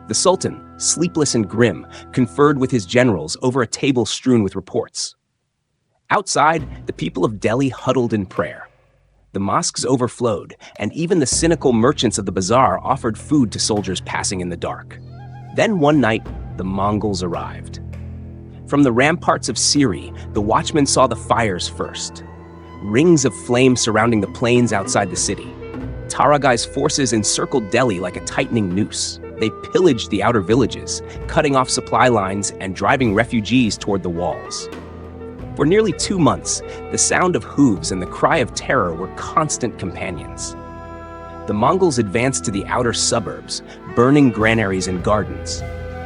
The Sultan, sleepless and grim, conferred with his generals over a table strewn with reports. Outside, the people of Delhi huddled in prayer. The mosques overflowed, and even the cynical merchants of the bazaar offered food to soldiers passing in the dark. Then one night, the Mongols arrived. From the ramparts of Siri, the watchmen saw the fires first. Rings of flame surrounding the plains outside the city. Taragai's forces encircled Delhi like a tightening noose. They pillaged the outer villages, cutting off supply lines and driving refugees toward the walls. For nearly 2 months, the sound of hooves and the cry of terror were constant companions. The Mongols advanced to the outer suburbs, burning granaries and gardens.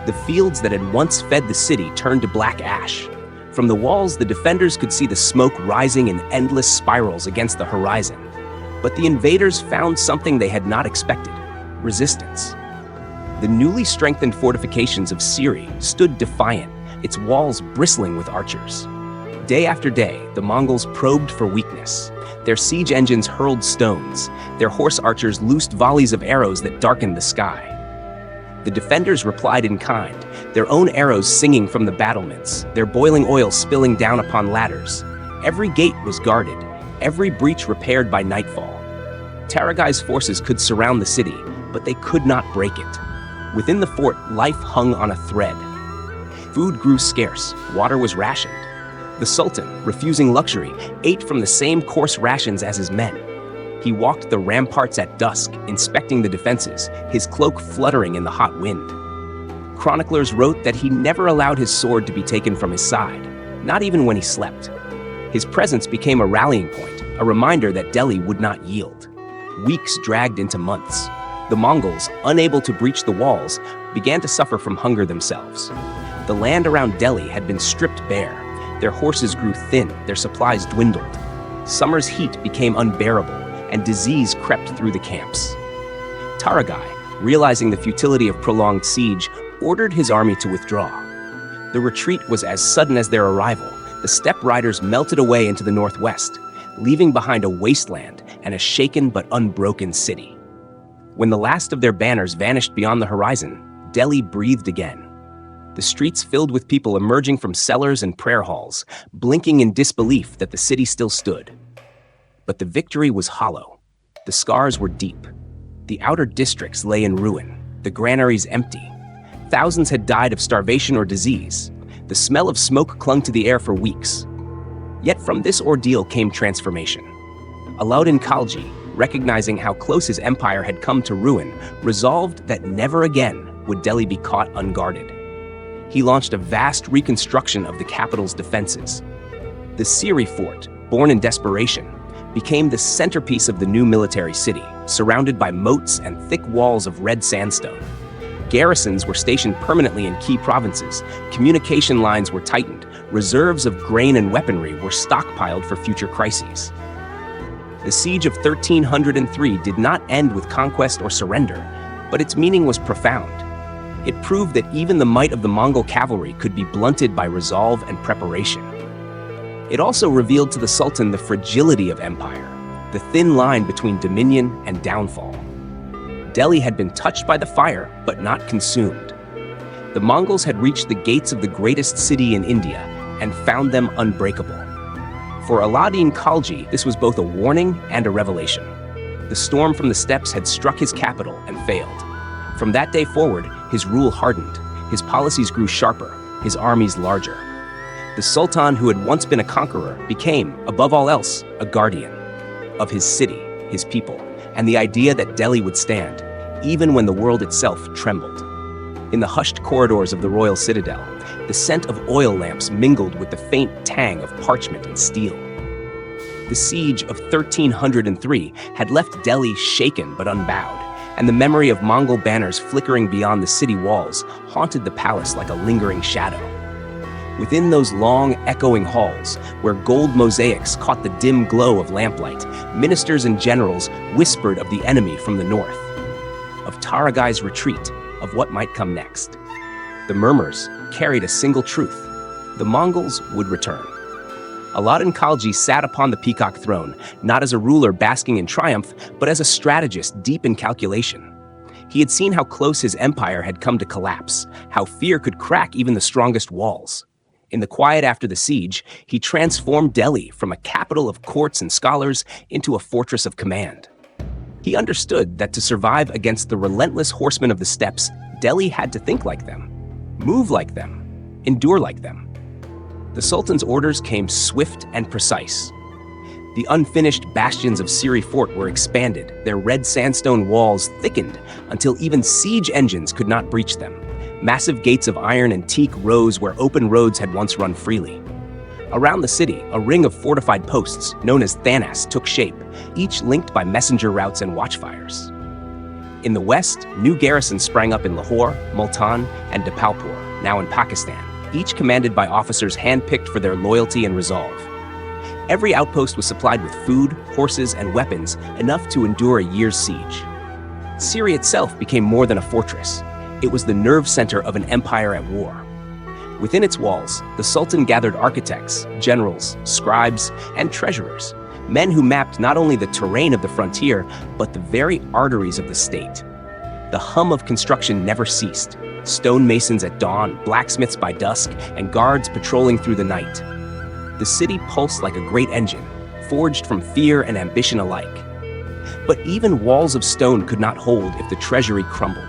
The fields that had once fed the city turned to black ash. From the walls, the defenders could see the smoke rising in endless spirals against the horizon. But the invaders found something they had not expected: resistance. The newly strengthened fortifications of Siri stood defiant, its walls bristling with archers. Day after day, the Mongols probed for weakness. Their siege engines hurled stones. Their horse archers loosed volleys of arrows that darkened the sky. The defenders replied in kind, their own arrows singing from the battlements, their boiling oil spilling down upon ladders. Every gate was guarded, every breach repaired by nightfall. Taragai's forces could surround the city, but they could not break it. Within the fort, life hung on a thread. Food grew scarce, water was rationed. The Sultan, refusing luxury, ate from the same coarse rations as his men. He walked the ramparts at dusk, inspecting the defenses, his cloak fluttering in the hot wind. Chroniclers wrote that he never allowed his sword to be taken from his side, not even when he slept. His presence became a rallying point, a reminder that Delhi would not yield. Weeks dragged into months. The Mongols, unable to breach the walls, began to suffer from hunger themselves. The land around Delhi had been stripped bare. Their horses grew thin, their supplies dwindled. Summer's heat became unbearable, and disease crept through the camps. Taragai, realizing the futility of prolonged siege, ordered his army to withdraw. The retreat was as sudden as their arrival. The steppe riders melted away into the northwest, leaving behind a wasteland and a shaken but unbroken city. When the last of their banners vanished beyond the horizon, Delhi breathed again. The streets filled with people emerging from cellars and prayer halls, blinking in disbelief that the city still stood. But the victory was hollow. The scars were deep. The outer districts lay in ruin, the granaries empty. Thousands had died of starvation or disease. The smell of smoke clung to the air for weeks. Yet from this ordeal came transformation. Alauddin Khalji, recognizing how close his empire had come to ruin, resolved that never again would Delhi be caught unguarded. He launched a vast reconstruction of the capital's defenses. The Siri fort, born in desperation, became the centerpiece of the new military city, surrounded by moats and thick walls of red sandstone. Garrisons were stationed permanently in key provinces, communication lines were tightened, reserves of grain and weaponry were stockpiled for future crises. The siege of 1303 did not end with conquest or surrender, but its meaning was profound. It proved that even the might of the Mongol cavalry could be blunted by resolve and preparation. It also revealed to the Sultan the fragility of empire, the thin line between dominion and downfall. Delhi had been touched by the fire, but not consumed. The Mongols had reached the gates of the greatest city in India and found them unbreakable. For Alauddin Khalji, this was both a warning and a revelation. The storm from the steppes had struck his capital and failed. From that day forward, his rule hardened, his policies grew sharper, his armies larger. The Sultan, who had once been a conqueror, became, above all else, a guardian of his city, his people, and the idea that Delhi would stand, even when the world itself trembled. In the hushed corridors of the royal citadel, the scent of oil lamps mingled with the faint tang of parchment and steel. The siege of 1303 had left Delhi shaken but unbowed, and the memory of Mongol banners flickering beyond the city walls haunted the palace like a lingering shadow. Within those long, echoing halls, where gold mosaics caught the dim glow of lamplight, ministers and generals whispered of the enemy from the north, of Taragai's retreat, of what might come next. The murmurs carried a single truth: the Mongols would return. Alauddin Khalji sat upon the peacock throne, not as a ruler basking in triumph, but as a strategist deep in calculation. He had seen how close his empire had come to collapse, how fear could crack even the strongest walls. In the quiet after the siege, he transformed Delhi from a capital of courts and scholars into a fortress of command. He understood that to survive against the relentless horsemen of the steppes, Delhi had to think like them, move like them, endure like them. The Sultan's orders came swift and precise. The unfinished bastions of Siri Fort were expanded, their red sandstone walls thickened until even siege engines could not breach them. Massive gates of iron and teak rose where open roads had once run freely. Around the city, a ring of fortified posts, known as thanas, took shape, each linked by messenger routes and watchfires. In the west, new garrisons sprang up in Lahore, Multan, and Dipalpur, now in Pakistan, each commanded by officers handpicked for their loyalty and resolve. Every outpost was supplied with food, horses, and weapons enough to endure a year's siege. Siri itself became more than a fortress. It was the nerve center of an empire at war. Within its walls, the Sultan gathered architects, generals, scribes, and treasurers, men who mapped not only the terrain of the frontier, but the very arteries of the state. The hum of construction never ceased. Stonemasons at dawn, blacksmiths by dusk, and guards patrolling through the night. The city pulsed like a great engine, forged from fear and ambition alike. But even walls of stone could not hold if the treasury crumbled.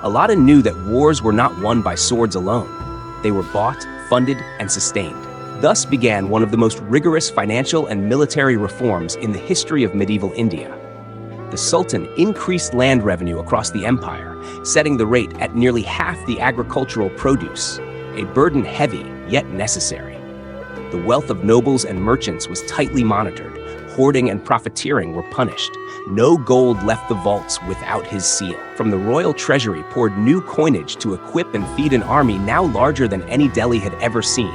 Alauddin knew that wars were not won by swords alone. They were bought, funded, and sustained. Thus began one of the most rigorous financial and military reforms in the history of medieval India. The Sultan increased land revenue across the empire, setting the rate at nearly half the agricultural produce, a burden heavy yet necessary. The wealth of nobles and merchants was tightly monitored. Hoarding and profiteering were punished. No gold left the vaults without his seal. From the royal treasury poured new coinage to equip and feed an army now larger than any Delhi had ever seen.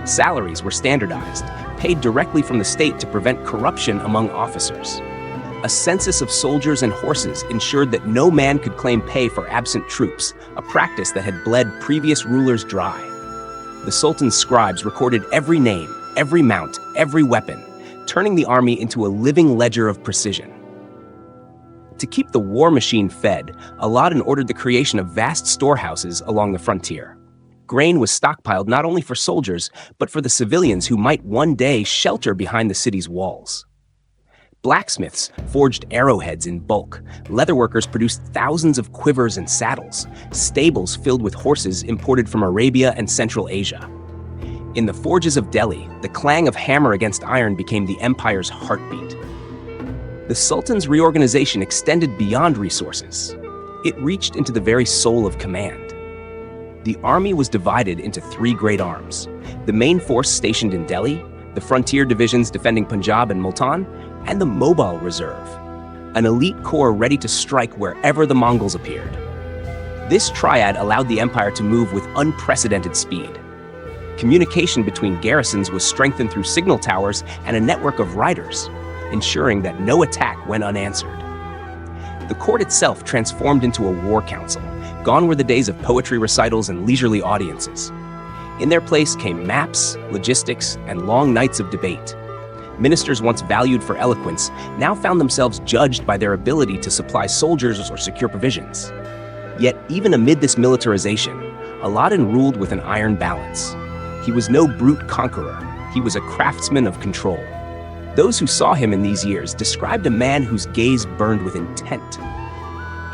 Salaries were standardized, paid directly from the state to prevent corruption among officers. A census of soldiers and horses ensured that no man could claim pay for absent troops, a practice that had bled previous rulers dry. The Sultan's scribes recorded every name, every mount, every weapon, turning the army into a living ledger of precision. To keep the war machine fed, Alauddin ordered the creation of vast storehouses along the frontier. Grain was stockpiled not only for soldiers, but for the civilians who might one day shelter behind the city's walls. Blacksmiths forged arrowheads in bulk. Leatherworkers produced thousands of quivers and saddles. Stables filled with horses imported from Arabia and Central Asia. In the forges of Delhi, the clang of hammer against iron became the empire's heartbeat. The Sultan's reorganization extended beyond resources. It reached into the very soul of command. The army was divided into three great arms: the main force stationed in Delhi, the frontier divisions defending Punjab and Multan, and the Mobile Reserve, an elite corps ready to strike wherever the Mongols appeared. This triad allowed the empire to move with unprecedented speed. Communication between garrisons was strengthened through signal towers and a network of riders, ensuring that no attack went unanswered. The court itself transformed into a war council. Gone were the days of poetry recitals and leisurely audiences. In their place came maps, logistics, and long nights of debate. Ministers once valued for eloquence now found themselves judged by their ability to supply soldiers or secure provisions. Yet even amid this militarization, Alauddin ruled with an iron balance. He was no brute conqueror. He was a craftsman of control. Those who saw him in these years described a man whose gaze burned with intent.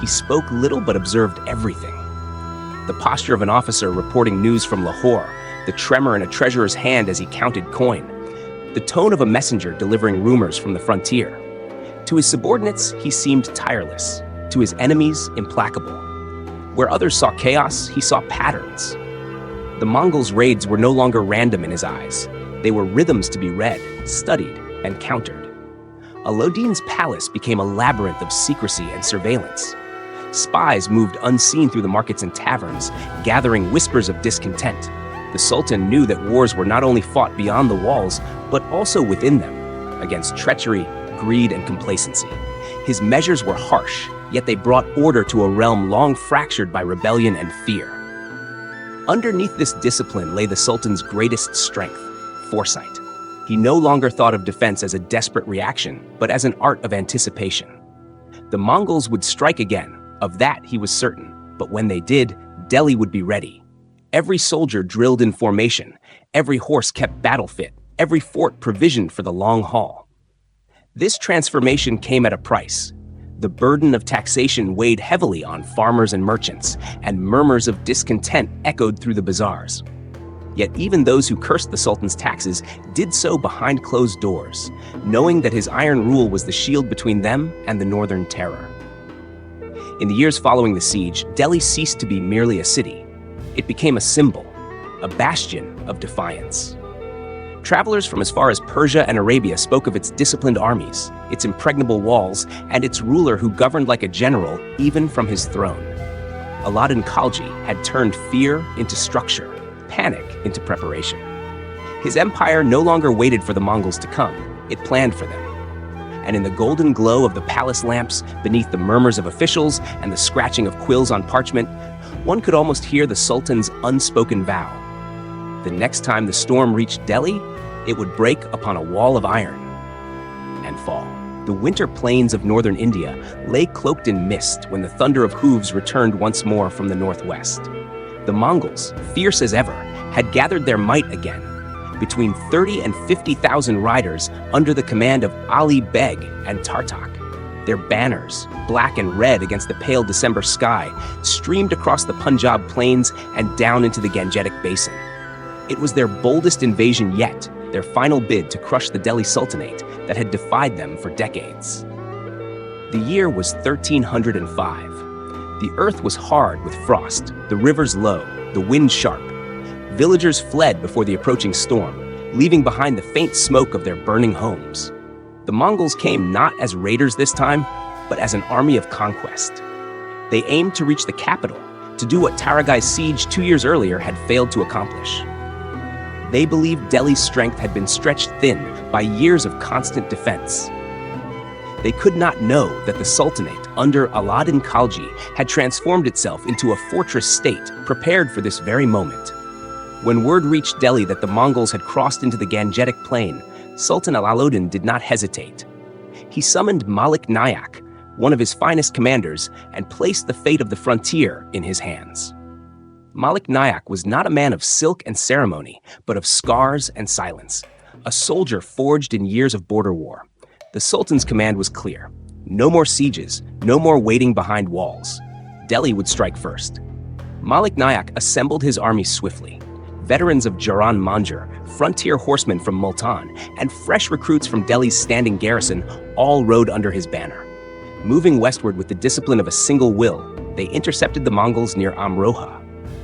He spoke little but observed everything. The posture of an officer reporting news from Lahore, the tremor in a treasurer's hand as he counted coin, the tone of a messenger delivering rumors from the frontier. To his subordinates, he seemed tireless. To his enemies, implacable. Where others saw chaos, he saw patterns. The Mongols' raids were no longer random in his eyes. They were rhythms to be read, studied, and countered. Alauddin's palace became a labyrinth of secrecy and surveillance. Spies moved unseen through the markets and taverns, gathering whispers of discontent. The Sultan knew that wars were not only fought beyond the walls, but also within them, against treachery, greed, and complacency. His measures were harsh, yet they brought order to a realm long fractured by rebellion and fear. Underneath this discipline lay the Sultan's greatest strength: foresight. He no longer thought of defense as a desperate reaction, but as an art of anticipation. The Mongols would strike again, of that he was certain, but when they did, Delhi would be ready. Every soldier drilled in formation, every horse kept battle fit, every fort provisioned for the long haul. This transformation came at a price. The burden of taxation weighed heavily on farmers and merchants, and murmurs of discontent echoed through the bazaars. Yet even those who cursed the Sultan's taxes did so behind closed doors, knowing that his iron rule was the shield between them and the Northern Terror. In the years following the siege, Delhi ceased to be merely a city. It became a symbol, a bastion of defiance. Travelers from as far as Persia and Arabia spoke of its disciplined armies, its impregnable walls, and its ruler who governed like a general even from his throne. Alauddin Khalji had turned fear into structure, panic into preparation. His empire no longer waited for the Mongols to come, it planned for them. And in the golden glow of the palace lamps, beneath the murmurs of officials and the scratching of quills on parchment, one could almost hear the Sultan's unspoken vow. The next time the storm reached Delhi, it would break upon a wall of iron and fall. The winter plains of northern India lay cloaked in mist when the thunder of hooves returned once more from the northwest. The Mongols, fierce as ever, had gathered their might again. Between 30 and 50,000 riders under the command of Ali Beg and Tartak. Their banners, black and red against the pale December sky, streamed across the Punjab plains and down into the Gangetic Basin. It was their boldest invasion yet, their final bid to crush the Delhi Sultanate that had defied them for decades. The year was 1305. The earth was hard with frost, the rivers low, the wind sharp. Villagers fled before the approaching storm, leaving behind the faint smoke of their burning homes. The Mongols came not as raiders this time, but as an army of conquest. They aimed to reach the capital, to do what Taragai's siege 2 years earlier had failed to accomplish. They believed Delhi's strength had been stretched thin by years of constant defense. They could not know that the Sultanate, under Alauddin Khalji, had transformed itself into a fortress state prepared for this very moment. When word reached Delhi that the Mongols had crossed into the Gangetic Plain, Sultan Alauddin did not hesitate. He summoned Malik Nayak, one of his finest commanders, and placed the fate of the frontier in his hands. Malik Nayak was not a man of silk and ceremony, but of scars and silence, a soldier forged in years of border war. The Sultan's command was clear. No more sieges, no more waiting behind walls. Delhi would strike first. Malik Nayak assembled his army swiftly. Veterans of Jaran Manjur, frontier horsemen from Multan, and fresh recruits from Delhi's standing garrison all rode under his banner. Moving westward with the discipline of a single will, they intercepted the Mongols near Amroha,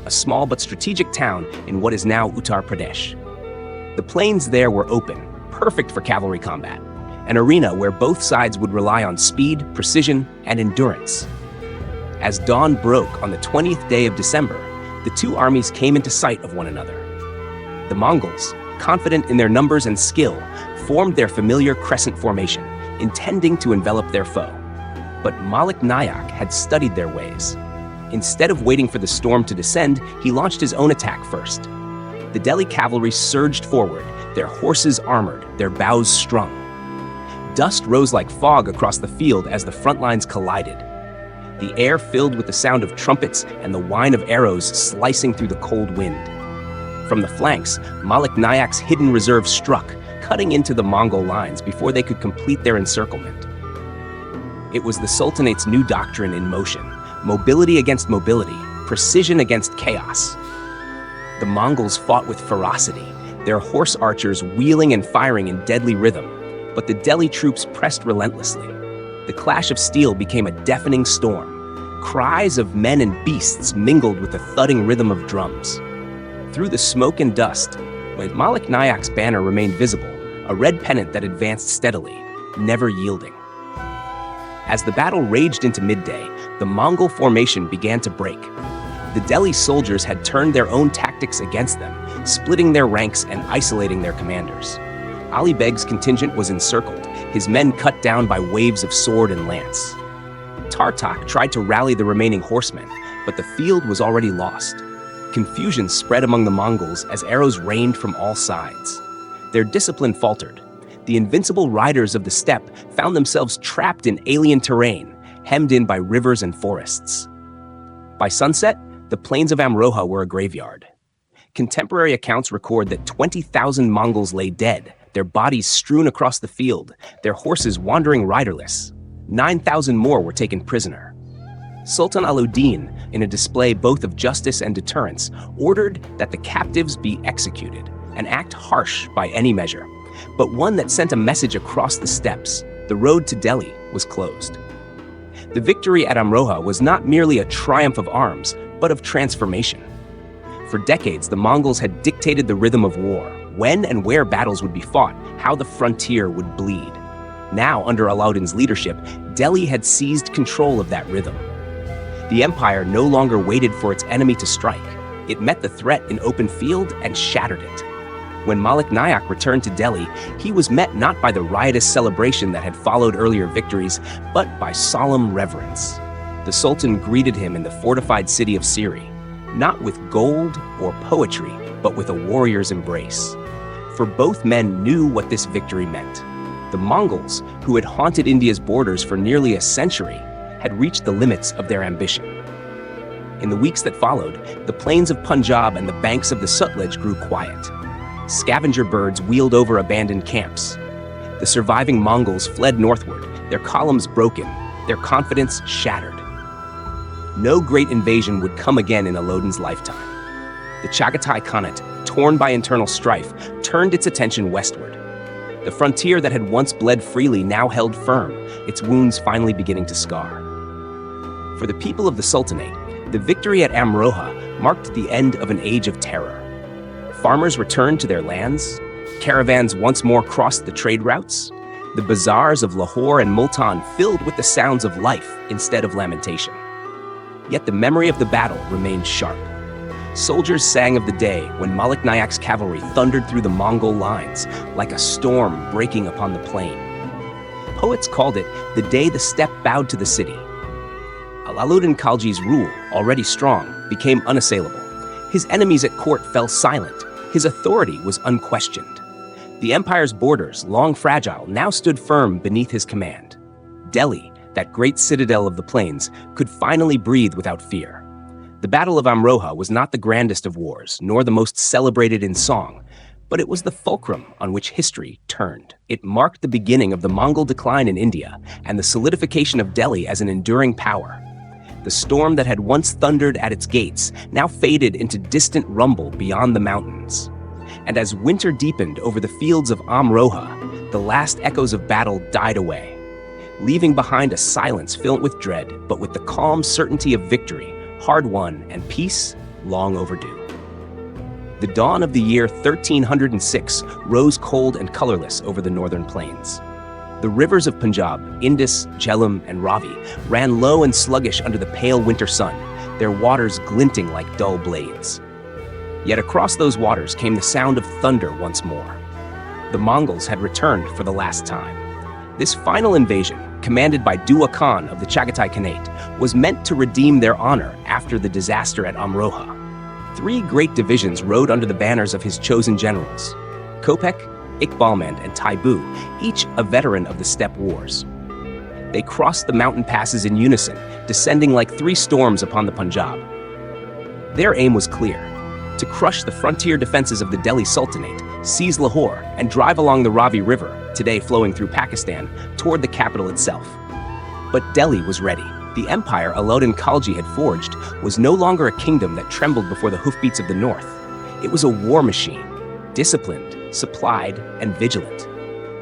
a small but strategic town in what is now Uttar Pradesh. The plains there were open, perfect for cavalry combat, an arena where both sides would rely on speed, precision, and endurance. As dawn broke on the 20th day of December, the two armies came into sight of one another. The Mongols, confident in their numbers and skill, formed their familiar crescent formation, intending to envelop their foe. But Malik Nayak had studied their ways. Instead of waiting for the storm to descend, he launched his own attack first. The Delhi cavalry surged forward, their horses armored, their bows strung. Dust rose like fog across the field as the front lines collided. The air filled with the sound of trumpets and the whine of arrows slicing through the cold wind. From the flanks, Malik Nayak's hidden reserve struck, cutting into the Mongol lines before they could complete their encirclement. It was the Sultanate's new doctrine in motion. Mobility against mobility, precision against chaos. The Mongols fought with ferocity, their horse archers wheeling and firing in deadly rhythm, but the Delhi troops pressed relentlessly. The clash of steel became a deafening storm. Cries of men and beasts mingled with the thudding rhythm of drums. Through the smoke and dust, Malik Nayak's banner remained visible, a red pennant that advanced steadily, never yielding. As the battle raged into midday, the Mongol formation began to break. The Delhi soldiers had turned their own tactics against them, splitting their ranks and isolating their commanders. Ali Beg's contingent was encircled, his men cut down by waves of sword and lance. Tartak tried to rally the remaining horsemen, but the field was already lost. Confusion spread among the Mongols as arrows rained from all sides. Their discipline faltered. The invincible riders of the steppe found themselves trapped in alien terrain, hemmed in by rivers and forests. By sunset, the plains of Amroha were a graveyard. Contemporary accounts record that 20,000 Mongols lay dead, their bodies strewn across the field, their horses wandering riderless. 9,000 more were taken prisoner. Sultan Alauddin, in a display both of justice and deterrence, ordered that the captives be executed, an act harsh by any measure, but one that sent a message across the steppes. The road to Delhi was closed. The victory at Amroha was not merely a triumph of arms, but of transformation. For decades, the Mongols had dictated the rhythm of war, when and where battles would be fought, how the frontier would bleed. Now, under Alauddin's leadership, Delhi had seized control of that rhythm. The empire no longer waited for its enemy to strike. It met the threat in open field and shattered it. When Malik Nayak returned to Delhi, he was met not by the riotous celebration that had followed earlier victories, but by solemn reverence. The Sultan greeted him in the fortified city of Siri, not with gold or poetry, but with a warrior's embrace. For both men knew what this victory meant. The Mongols, who had haunted India's borders for nearly a century, had reached the limits of their ambition. In the weeks that followed, the plains of Punjab and the banks of the Sutlej grew quiet. Scavenger birds wheeled over abandoned camps. The surviving Mongols fled northward, their columns broken, their confidence shattered. No great invasion would come again in Alauddin's lifetime. The Chagatai Khanate, torn by internal strife, turned its attention westward. The frontier that had once bled freely now held firm, its wounds finally beginning to scar. For the people of the Sultanate, the victory at Amroha marked the end of an age of terror. Farmers returned to their lands, caravans once more crossed the trade routes, the bazaars of Lahore and Multan filled with the sounds of life instead of lamentation. Yet the memory of the battle remained sharp. Soldiers sang of the day when Malik Nayak's cavalry thundered through the Mongol lines like a storm breaking upon the plain. Poets called it the day the steppe bowed to the city. Alauddin Khalji's rule, already strong, became unassailable. His enemies at court fell silent. His authority was unquestioned. The empire's borders, long fragile, now stood firm beneath his command. Delhi, that great citadel of the plains, could finally breathe without fear. The Battle of Amroha was not the grandest of wars, nor the most celebrated in song, but it was the fulcrum on which history turned. It marked the beginning of the Mongol decline in India and the solidification of Delhi as an enduring power. The storm that had once thundered at its gates now faded into distant rumble beyond the mountains. And as winter deepened over the fields of Amroha, the last echoes of battle died away, leaving behind a silence filled with dread, but with the calm certainty of victory, hard-won, and peace long overdue. The dawn of the year 1306 rose cold and colorless over the northern plains. The rivers of Punjab, Indus, Jhelum, and Ravi, ran low and sluggish under the pale winter sun, their waters glinting like dull blades. Yet across those waters came the sound of thunder once more. The Mongols had returned for the last time. This final invasion, commanded by Dua Khan of the Chagatai Khanate, was meant to redeem their honor after the disaster at Amroha. 3 great divisions rode under the banners of his chosen generals: Kopek, Iqbalmand, and Taibu, each a veteran of the steppe wars. They crossed the mountain passes in unison, descending like 3 storms upon the Punjab. Their aim was clear: to crush the frontier defenses of the Delhi Sultanate, seize Lahore, and drive along the Ravi River, today flowing through Pakistan, toward the capital itself. But Delhi was ready. The empire Alauddin Khalji had forged was no longer a kingdom that trembled before the hoofbeats of the north. It was a war machine, disciplined, supplied, and vigilant.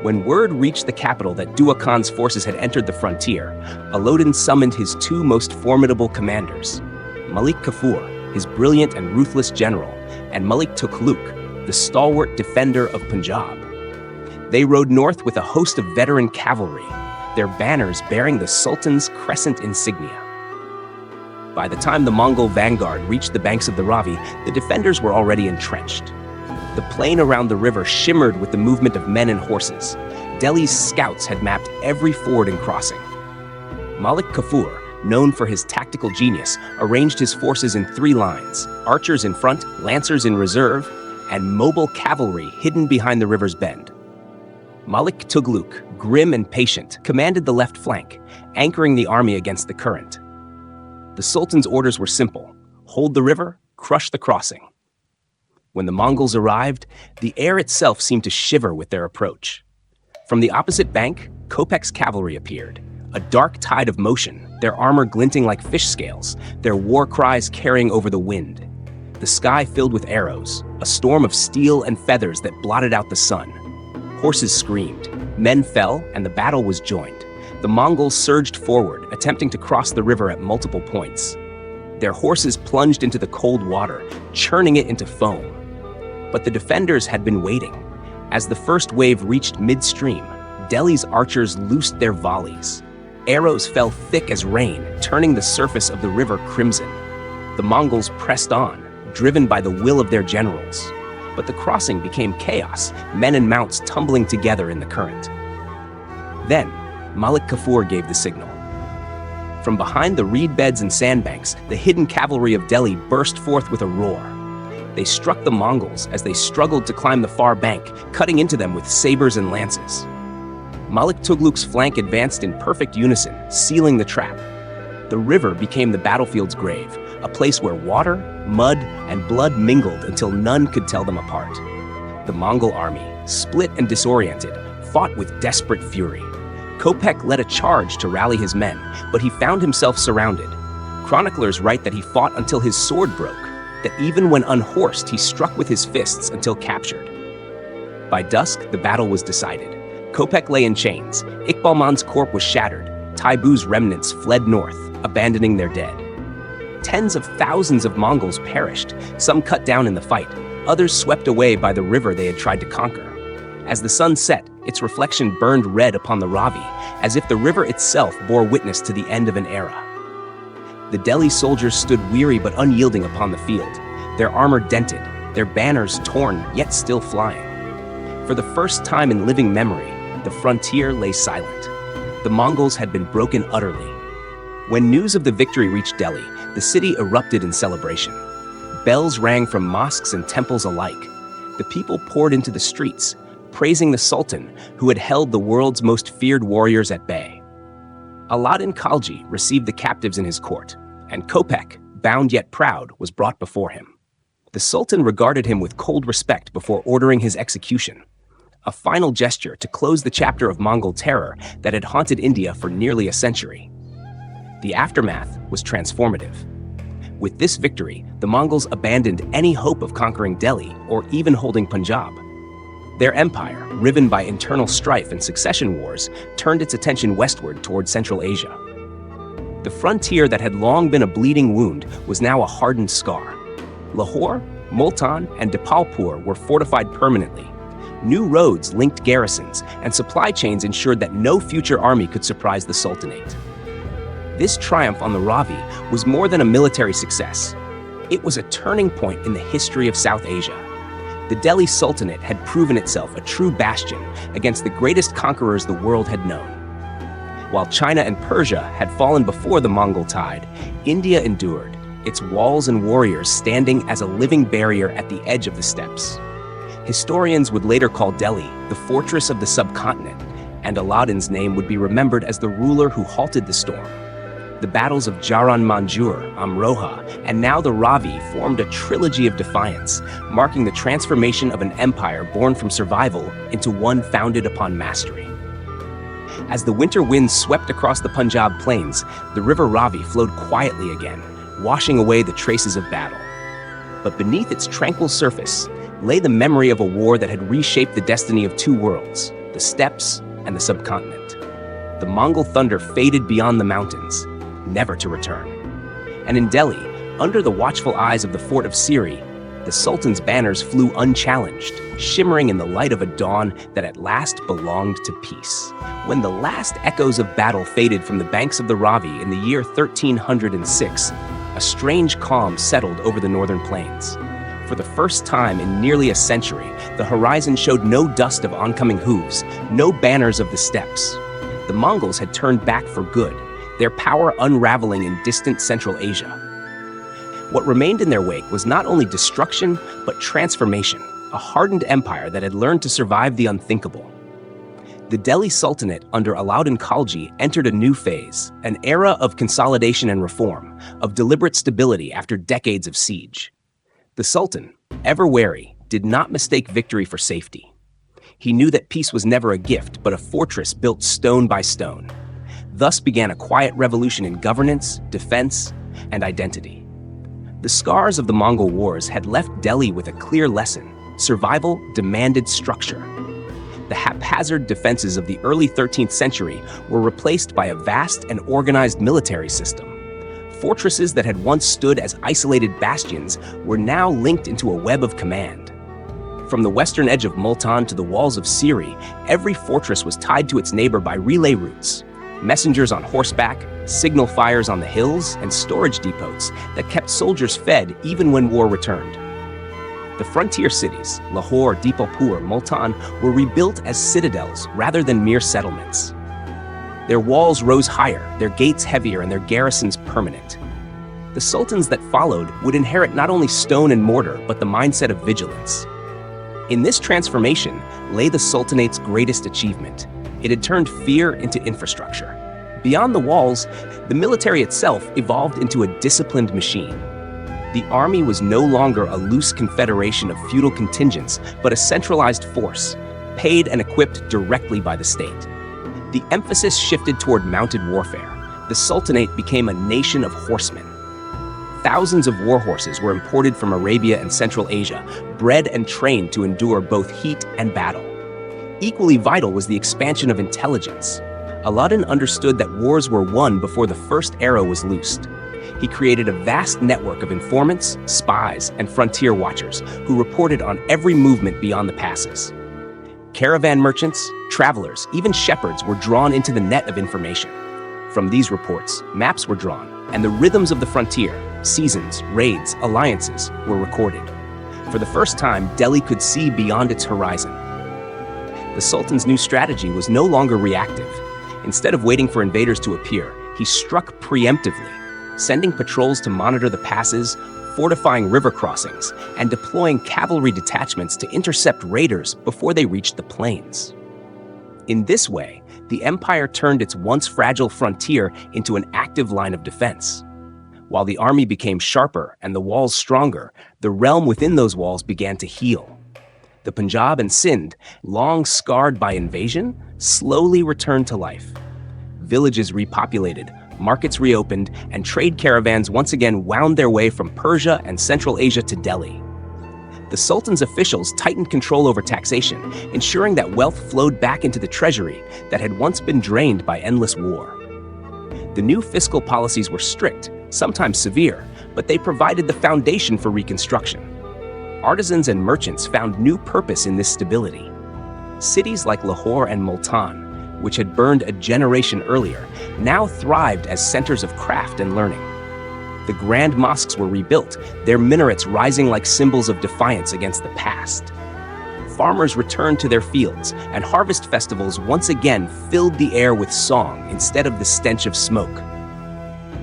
When word reached the capital that Dua Khan's forces had entered the frontier, Alauddin summoned his 2 most formidable commanders: Malik Kafur, his brilliant and ruthless general, and Malik Tughlaq, the stalwart defender of Punjab. They rode north with a host of veteran cavalry, their banners bearing the Sultan's crescent insignia. By the time the Mongol vanguard reached the banks of the Ravi, the defenders were already entrenched. The plain around the river shimmered with the movement of men and horses. Delhi's scouts had mapped every ford and crossing. Malik Kafur, known for his tactical genius, arranged his forces in 3 lines: archers in front, lancers in reserve, and mobile cavalry hidden behind the river's bend. Malik Tughlaq, grim and patient, commanded the left flank, anchoring the army against the current. The Sultan's orders were simple: hold the river, crush the crossing. When the Mongols arrived, the air itself seemed to shiver with their approach. From the opposite bank, Kopek's cavalry appeared, a dark tide of motion, their armor glinting like fish scales, their war cries carrying over the wind. The sky filled with arrows, a storm of steel and feathers that blotted out the sun. Horses screamed, men fell, and the battle was joined. The Mongols surged forward, attempting to cross the river at multiple points. Their horses plunged into the cold water, churning it into foam. But the defenders had been waiting. As the first wave reached midstream, Delhi's archers loosed their volleys. Arrows fell thick as rain, turning the surface of the river crimson. The Mongols pressed on, driven by the will of their generals. But the crossing became chaos, men and mounts tumbling together in the current. Then, Malik Kafur gave the signal. From behind the reed beds and sandbanks, the hidden cavalry of Delhi burst forth with a roar. They struck the Mongols as they struggled to climb the far bank, cutting into them with sabers and lances. Malik Tughluk's flank advanced in perfect unison, sealing the trap. The river became the battlefield's grave, a place where water, mud, and blood mingled until none could tell them apart. The Mongol army, split and disoriented, fought with desperate fury. Kopek led a charge to rally his men, but he found himself surrounded. Chroniclers write that he fought until his sword broke, that even when unhorsed, he struck with his fists until captured. By dusk, the battle was decided. Kopek lay in chains, Iqbal Man's corpse was shattered, Taibu's remnants fled north, abandoning their dead. Tens of thousands of Mongols perished, some cut down in the fight, others swept away by the river they had tried to conquer. As the sun set, its reflection burned red upon the Ravi, as if the river itself bore witness to the end of an era. The Delhi soldiers stood weary but unyielding upon the field, their armor dented, their banners torn yet still flying. For the first time in living memory, the frontier lay silent. The Mongols had been broken utterly. When news of the victory reached Delhi, the city erupted in celebration. Bells rang from mosques and temples alike. The people poured into the streets, praising the Sultan, who had held the world's most feared warriors at bay. Alauddin Khalji received the captives in his court, and Kopek, bound yet proud, was brought before him. The Sultan regarded him with cold respect before ordering his execution, a final gesture to close the chapter of Mongol terror that had haunted India for nearly a century. The aftermath was transformative. With this victory, the Mongols abandoned any hope of conquering Delhi or even holding Punjab. Their empire, riven by internal strife and succession wars, turned its attention westward toward Central Asia. The frontier that had long been a bleeding wound was now a hardened scar. Lahore, Multan, and Dipalpur were fortified permanently. New roads linked garrisons, and supply chains ensured that no future army could surprise the Sultanate. This triumph on the Ravi was more than a military success. It was a turning point in the history of South Asia. The Delhi Sultanate had proven itself a true bastion against the greatest conquerors the world had known. While China and Persia had fallen before the Mongol tide, India endured, its walls and warriors standing as a living barrier at the edge of the steppes. Historians would later call Delhi the fortress of the subcontinent, and Alauddin's name would be remembered as the ruler who halted the storm. The battles of Jaran Manjur, Amroha, and now the Ravi formed a trilogy of defiance, marking the transformation of an empire born from survival into one founded upon mastery. As the winter winds swept across the Punjab plains, the river Ravi flowed quietly again, washing away the traces of battle. But beneath its tranquil surface lay the memory of a war that had reshaped the destiny of two worlds, the steppes and the subcontinent. The Mongol thunder faded beyond the mountains, never to return. And in Delhi, under the watchful eyes of the fort of Siri, the Sultan's banners flew unchallenged, shimmering in the light of a dawn that at last belonged to peace. When the last echoes of battle faded from the banks of the Ravi in the year 1306, a strange calm settled over the northern plains. For the first time in nearly a century, the horizon showed no dust of oncoming hooves, no banners of the steppes. The Mongols had turned back for good, their power unraveling in distant Central Asia. What remained in their wake was not only destruction, but transformation, a hardened empire that had learned to survive the unthinkable. The Delhi Sultanate under Alauddin Khalji entered a new phase, an era of consolidation and reform, of deliberate stability after decades of siege. The Sultan, ever wary, did not mistake victory for safety. He knew that peace was never a gift, but a fortress built stone by stone. Thus began a quiet revolution in governance, defense, and identity. The scars of the Mongol Wars had left Delhi with a clear lesson: survival demanded structure. The haphazard defenses of the early 13th century were replaced by a vast and organized military system. Fortresses that had once stood as isolated bastions were now linked into a web of command. From the western edge of Multan to the walls of Siri, every fortress was tied to its neighbor by relay routes. Messengers on horseback, signal fires on the hills, and storage depots that kept soldiers fed even when war returned. The frontier cities, Lahore, Deepalpur, Multan, were rebuilt as citadels rather than mere settlements. Their walls rose higher, their gates heavier, and their garrisons permanent. The sultans that followed would inherit not only stone and mortar, but the mindset of vigilance. In this transformation lay the Sultanate's greatest achievement. It had turned fear into infrastructure. Beyond the walls, the military itself evolved into a disciplined machine. The army was no longer a loose confederation of feudal contingents, but a centralized force, paid and equipped directly by the state. The emphasis shifted toward mounted warfare. The Sultanate became a nation of horsemen. Thousands of war horses were imported from Arabia and Central Asia, bred and trained to endure both heat and battle. Equally vital was the expansion of intelligence. Alauddin understood that wars were won before the first arrow was loosed. He created a vast network of informants, spies, and frontier watchers who reported on every movement beyond the passes. Caravan merchants, travelers, even shepherds were drawn into the net of information. From these reports, maps were drawn, and the rhythms of the frontier, seasons, raids, alliances, were recorded. For the first time, Delhi could see beyond its horizon. The Sultan's new strategy was no longer reactive. Instead of waiting for invaders to appear, he struck preemptively, sending patrols to monitor the passes, fortifying river crossings, and deploying cavalry detachments to intercept raiders before they reached the plains. In this way, the empire turned its once fragile frontier into an active line of defense. While the army became sharper and the walls stronger, the realm within those walls began to heal. The Punjab and Sindh, long scarred by invasion, slowly returned to life. Villages repopulated, markets reopened, and trade caravans once again wound their way from Persia and Central Asia to Delhi. The Sultan's officials tightened control over taxation, ensuring that wealth flowed back into the treasury that had once been drained by endless war. The new fiscal policies were strict, sometimes severe, but they provided the foundation for reconstruction. Artisans and merchants found new purpose in this stability. Cities like Lahore and Multan, which had burned a generation earlier, now thrived as centers of craft and learning. The grand mosques were rebuilt, their minarets rising like symbols of defiance against the past. Farmers returned to their fields, and harvest festivals once again filled the air with song instead of the stench of smoke.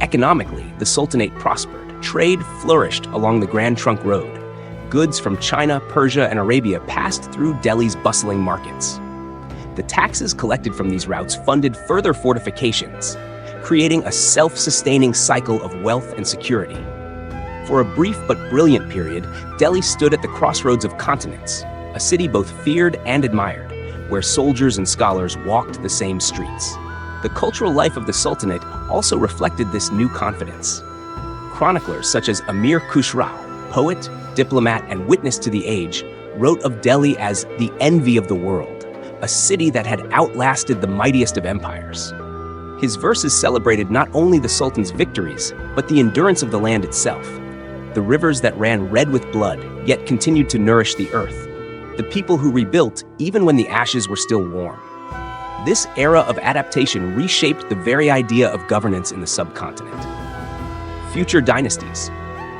Economically, the Sultanate prospered. Trade flourished along the Grand Trunk Road. Goods from China, Persia, and Arabia passed through Delhi's bustling markets. The taxes collected from these routes funded further fortifications, creating a self-sustaining cycle of wealth and security. For a brief but brilliant period, Delhi stood at the crossroads of continents, a city both feared and admired, where soldiers and scholars walked the same streets. The cultural life of the Sultanate also reflected this new confidence. Chroniclers such as Amir Khusrau, poet, diplomat, and witness to the age, wrote of Delhi as the envy of the world, a city that had outlasted the mightiest of empires. His verses celebrated not only the Sultan's victories, but the endurance of the land itself. The rivers that ran red with blood, yet continued to nourish the earth. The people who rebuilt even when the ashes were still warm. This era of adaptation reshaped the very idea of governance in the subcontinent. Future dynasties,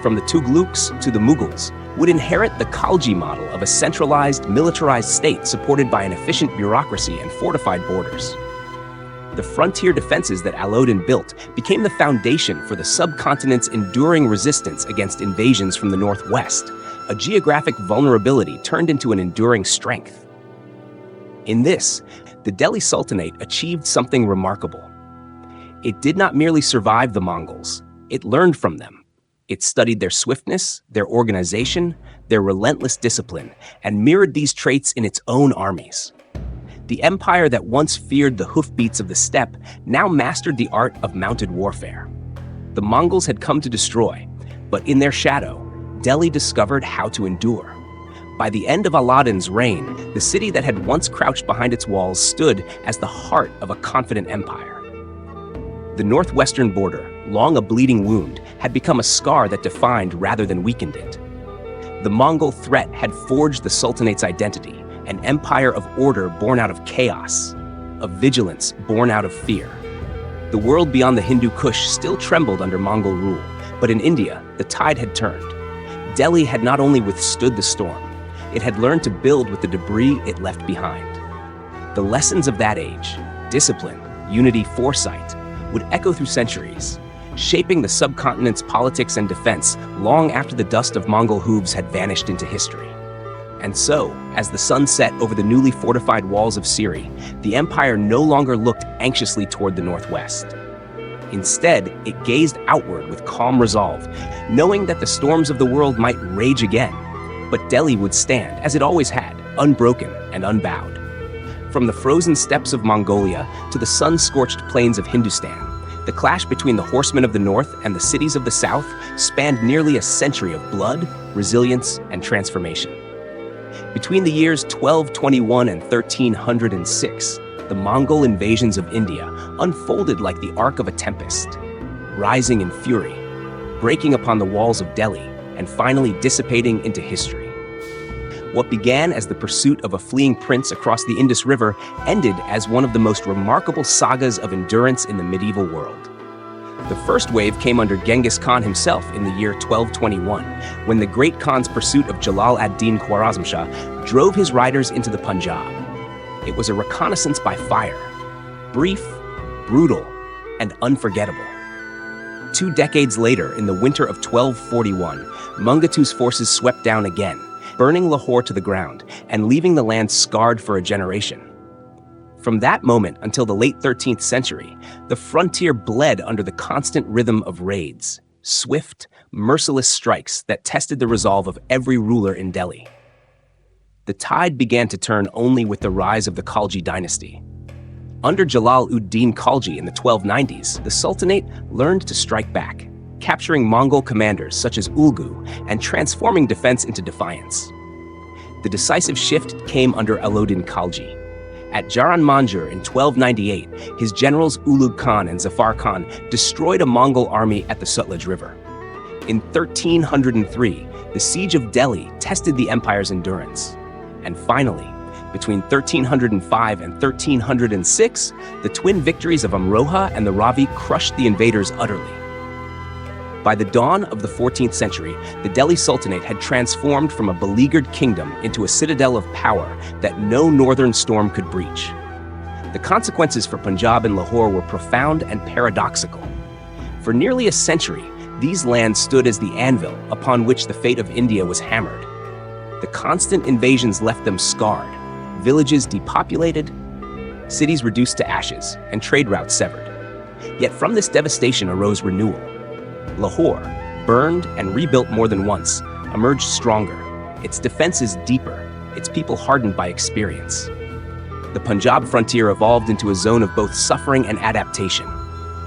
from the Tughlaqs to the Mughals, would inherit the Khalji model of a centralized, militarized state supported by an efficient bureaucracy and fortified borders. The frontier defenses that Alauddin built became the foundation for the subcontinent's enduring resistance against invasions from the northwest, a geographic vulnerability turned into an enduring strength. In this, the Delhi Sultanate achieved something remarkable. It did not merely survive the Mongols, it learned from them. It studied their swiftness, their organization, their relentless discipline, and mirrored these traits in its own armies. The empire that once feared the hoofbeats of the steppe now mastered the art of mounted warfare. The Mongols had come to destroy, but in their shadow, Delhi discovered how to endure. By the end of Alauddin's reign, the city that had once crouched behind its walls stood as the heart of a confident empire. The northwestern border, long a bleeding wound, had become a scar that defined rather than weakened it. The Mongol threat had forged the Sultanate's identity, an empire of order born out of chaos, of vigilance born out of fear. The world beyond the Hindu Kush still trembled under Mongol rule, but in India, the tide had turned. Delhi had not only withstood the storm, it had learned to build with the debris it left behind. The lessons of that age, discipline, unity, foresight, would echo through centuries, shaping the subcontinent's politics and defense long after the dust of Mongol hooves had vanished into history. And so, as the sun set over the newly fortified walls of Siri, the empire no longer looked anxiously toward the northwest. Instead, it gazed outward with calm resolve, knowing that the storms of the world might rage again, but Delhi would stand, as it always had, unbroken and unbowed. From the frozen steppes of Mongolia to the sun-scorched plains of Hindustan, the clash between the horsemen of the north and the cities of the south spanned nearly a century of blood, resilience, and transformation. Between the years 1221 and 1306, the Mongol invasions of India unfolded like the arc of a tempest, rising in fury, breaking upon the walls of Delhi, and finally dissipating into history. What began as the pursuit of a fleeing prince across the Indus River ended as one of the most remarkable sagas of endurance in the medieval world. The first wave came under Genghis Khan himself in the year 1221, when the Great Khan's pursuit of Jalāl ad-Din Khwarazm-Shah drove his riders into the Punjab. It was a reconnaissance by fire, brief, brutal, and unforgettable. 2 decades later, in the winter of 1241, Mungatu's forces swept down again, burning Lahore to the ground and leaving the land scarred for a generation. From that moment until the late 13th century, the frontier bled under the constant rhythm of raids, swift, merciless strikes that tested the resolve of every ruler in Delhi. The tide began to turn only with the rise of the Khalji dynasty. Under Jalāl-ud-Din Khalji in the 1290s, the Sultanate learned to strike back, capturing Mongol commanders such as Ulgu and transforming defense into defiance. The decisive shift came under Alauddin Khalji. At Jaran Manjur in 1298, his generals Ulugh Khan and Zafar Khan destroyed a Mongol army at the Sutlej River. In 1303, the siege of Delhi tested the empire's endurance. And finally, between 1305 and 1306, the twin victories of Amroha and the Ravi crushed the invaders utterly. By the dawn of the 14th century, the Delhi Sultanate had transformed from a beleaguered kingdom into a citadel of power that no northern storm could breach. The consequences for Punjab and Lahore were profound and paradoxical. For nearly a century, these lands stood as the anvil upon which the fate of India was hammered. The constant invasions left them scarred, villages depopulated, cities reduced to ashes, and trade routes severed. Yet from this devastation arose renewal. Lahore, burned and rebuilt more than once, emerged stronger, its defenses deeper, its people hardened by experience. The Punjab frontier evolved into a zone of both suffering and adaptation,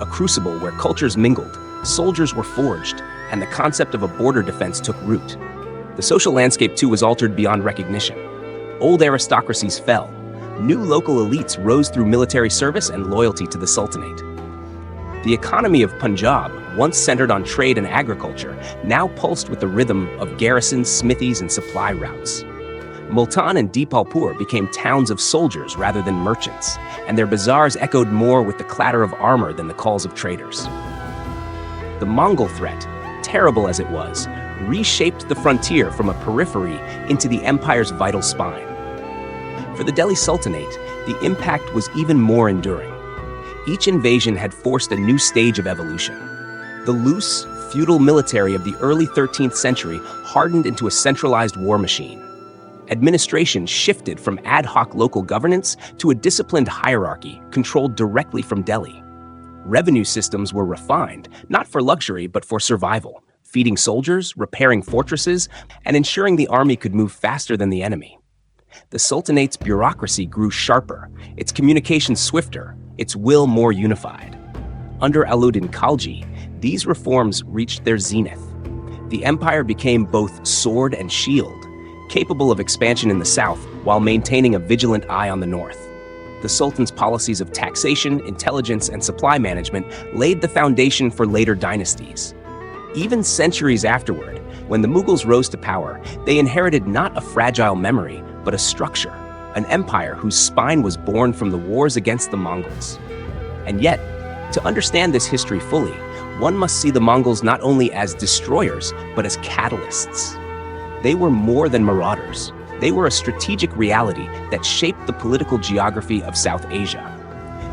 a crucible where cultures mingled, soldiers were forged, and the concept of a border defense took root. The social landscape too was altered beyond recognition. Old aristocracies fell. New local elites rose through military service and loyalty to the Sultanate. The economy of Punjab, once centered on trade and agriculture, now pulsed with the rhythm of garrisons, smithies, and supply routes. Multan and Deepalpur became towns of soldiers rather than merchants, and their bazaars echoed more with the clatter of armor than the calls of traders. The Mongol threat, terrible as it was, reshaped the frontier from a periphery into the empire's vital spine. For the Delhi Sultanate, the impact was even more enduring. Each invasion had forced a new stage of evolution. The loose, feudal military of the early 13th century hardened into a centralized war machine. Administration shifted from ad hoc local governance to a disciplined hierarchy controlled directly from Delhi. Revenue systems were refined, not for luxury but for survival, feeding soldiers, repairing fortresses, and ensuring the army could move faster than the enemy. The Sultanate's bureaucracy grew sharper, its communications swifter, its will more unified. Under Alauddin Khalji, these reforms reached their zenith. The empire became both sword and shield, capable of expansion in the south while maintaining a vigilant eye on the north. The Sultan's policies of taxation, intelligence, and supply management laid the foundation for later dynasties. Even centuries afterward, when the Mughals rose to power, they inherited not a fragile memory, but a structure, an empire whose spine was born from the wars against the Mongols. And yet, to understand this history fully, one must see the Mongols not only as destroyers, but as catalysts. They were more than marauders. They were a strategic reality that shaped the political geography of South Asia.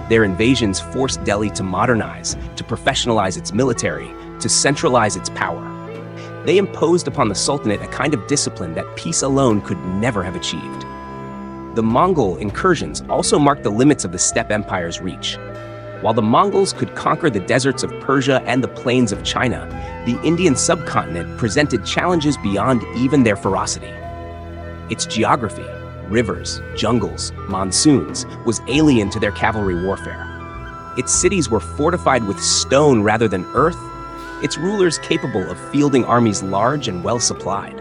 Their invasions forced Delhi to modernize, to professionalize its military, to centralize its power. They imposed upon the Sultanate a kind of discipline that peace alone could never have achieved. The Mongol incursions also marked the limits of the steppe empire's reach. While the Mongols could conquer the deserts of Persia and the plains of China, the Indian subcontinent presented challenges beyond even their ferocity. Its geography, rivers, jungles, monsoons, was alien to their cavalry warfare. Its cities were fortified with stone rather than earth, its rulers capable of fielding armies large and well-supplied.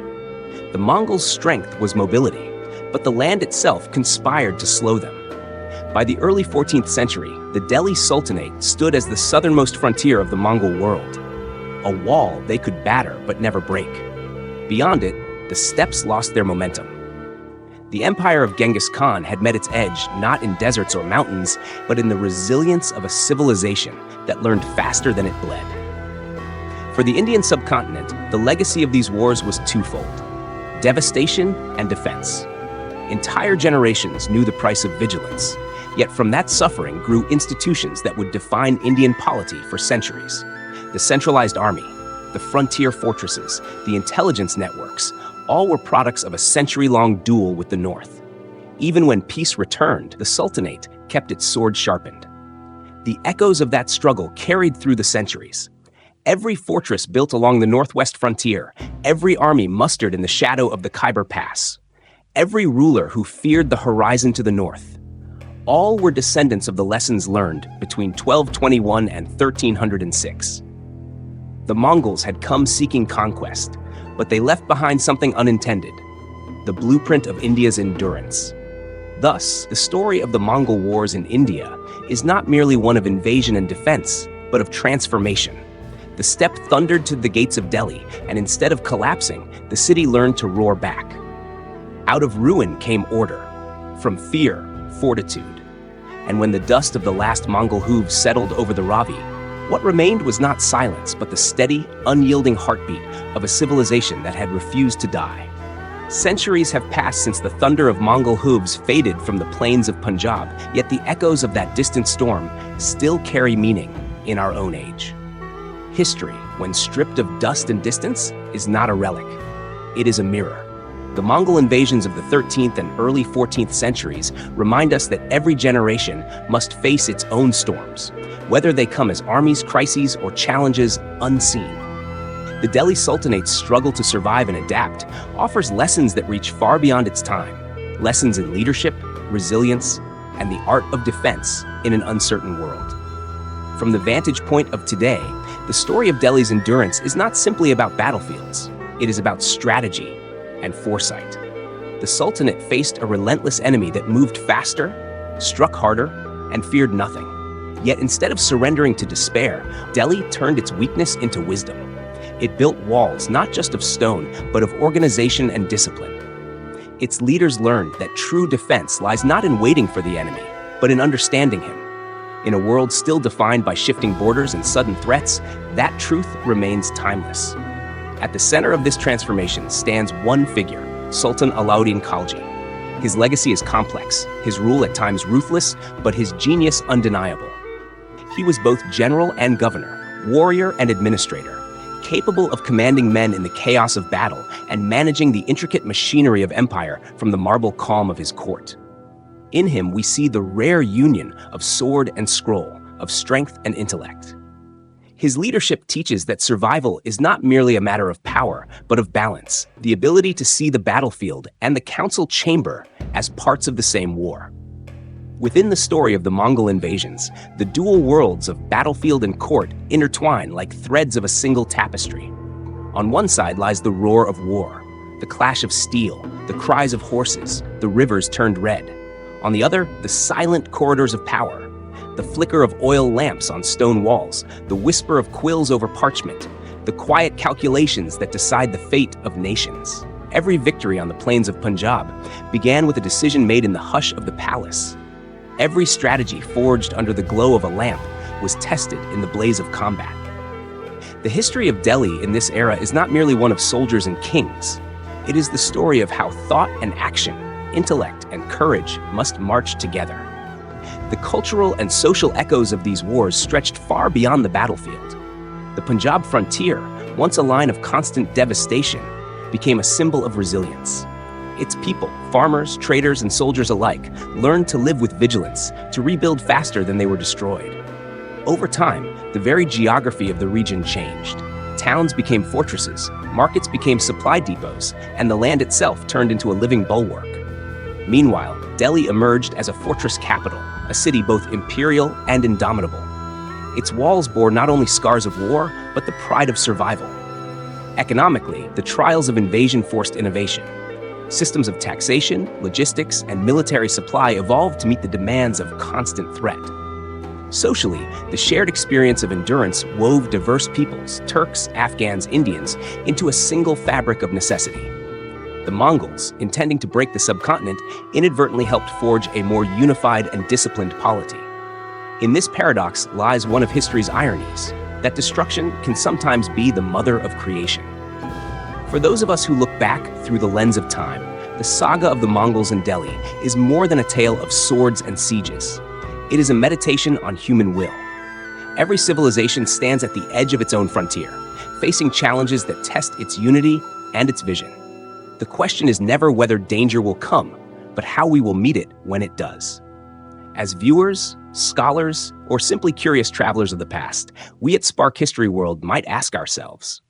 The Mongols' strength was mobility, but the land itself conspired to slow them. By the early 14th century, the Delhi Sultanate stood as the southernmost frontier of the Mongol world, a wall they could batter but never break. Beyond it, the steppes lost their momentum. The empire of Genghis Khan had met its edge not in deserts or mountains, but in the resilience of a civilization that learned faster than it bled. For the Indian subcontinent, the legacy of these wars was twofold: devastation and defense. Entire generations knew the price of vigilance, yet from that suffering grew institutions that would define Indian polity for centuries. The centralized army, the frontier fortresses, the intelligence networks, all were products of a century-long duel with the North. Even when peace returned, the Sultanate kept its sword sharpened. The echoes of that struggle carried through the centuries. Every fortress built along the northwest frontier, every army mustered in the shadow of the Khyber Pass, every ruler who feared the horizon to the north, all were descendants of the lessons learned between 1221 and 1306. The Mongols had come seeking conquest, but they left behind something unintended: the blueprint of India's endurance. Thus, the story of the Mongol Wars in India is not merely one of invasion and defense, but of transformation. The steppe thundered to the gates of Delhi, and instead of collapsing, the city learned to roar back. Out of ruin came order, from fear, fortitude. And when the dust of the last Mongol hooves settled over the Ravi, what remained was not silence, but the steady, unyielding heartbeat of a civilization that had refused to die. Centuries have passed since the thunder of Mongol hooves faded from the plains of Punjab, yet the echoes of that distant storm still carry meaning in our own age. History, when stripped of dust and distance, is not a relic. It is a mirror. The Mongol invasions of the 13th and early 14th centuries remind us that every generation must face its own storms, whether they come as armies, crises, or challenges unseen. The Delhi Sultanate's struggle to survive and adapt offers lessons that reach far beyond its time, lessons in leadership, resilience, and the art of defense in an uncertain world. From the vantage point of today, the story of Delhi's endurance is not simply about battlefields. It is about strategy and foresight. The Sultanate faced a relentless enemy that moved faster, struck harder, and feared nothing. Yet instead of surrendering to despair, Delhi turned its weakness into wisdom. It built walls not just of stone, but of organization and discipline. Its leaders learned that true defense lies not in waiting for the enemy, but in understanding him. In a world still defined by shifting borders and sudden threats, that truth remains timeless. At the center of this transformation stands one figure, Sultan Alauddin Khalji. His legacy is complex, his rule at times ruthless, but his genius undeniable. He was both general and governor, warrior and administrator, capable of commanding men in the chaos of battle and managing the intricate machinery of empire from the marble calm of his court. In him, we see the rare union of sword and scroll, of strength and intellect. His leadership teaches that survival is not merely a matter of power, but of balance, the ability to see the battlefield and the council chamber as parts of the same war. Within the story of the Mongol invasions, the dual worlds of battlefield and court intertwine like threads of a single tapestry. On one side lies the roar of war, the clash of steel, the cries of horses, the rivers turned red. On the other, the silent corridors of power, the flicker of oil lamps on stone walls, the whisper of quills over parchment, the quiet calculations that decide the fate of nations. Every victory on the plains of Punjab began with a decision made in the hush of the palace. Every strategy forged under the glow of a lamp was tested in the blaze of combat. The history of Delhi in this era is not merely one of soldiers and kings. It is the story of how thought and action, intellect and courage must march together. The cultural and social echoes of these wars stretched far beyond the battlefield. The Punjab frontier, once a line of constant devastation, became a symbol of resilience. Its people, farmers, traders, and soldiers alike, learned to live with vigilance, to rebuild faster than they were destroyed. Over time, the very geography of the region changed. Towns became fortresses, markets became supply depots, and the land itself turned into a living bulwark. Meanwhile, Delhi emerged as a fortress capital, a city both imperial and indomitable. Its walls bore not only scars of war, but the pride of survival. Economically, the trials of invasion forced innovation. Systems of taxation, logistics, and military supply evolved to meet the demands of constant threat. Socially, the shared experience of endurance wove diverse peoples, Turks, Afghans, Indians, into a single fabric of necessity. The Mongols, intending to break the subcontinent, inadvertently helped forge a more unified and disciplined polity. In this paradox lies one of history's ironies, that destruction can sometimes be the mother of creation. For those of us who look back through the lens of time, the saga of the Mongols in Delhi is more than a tale of swords and sieges. It is a meditation on human will. Every civilization stands at the edge of its own frontier, facing challenges that test its unity and its vision. The question is never whether danger will come, but how we will meet it when it does. As viewers, scholars, or simply curious travelers of the past, we at Spark History World might ask ourselves,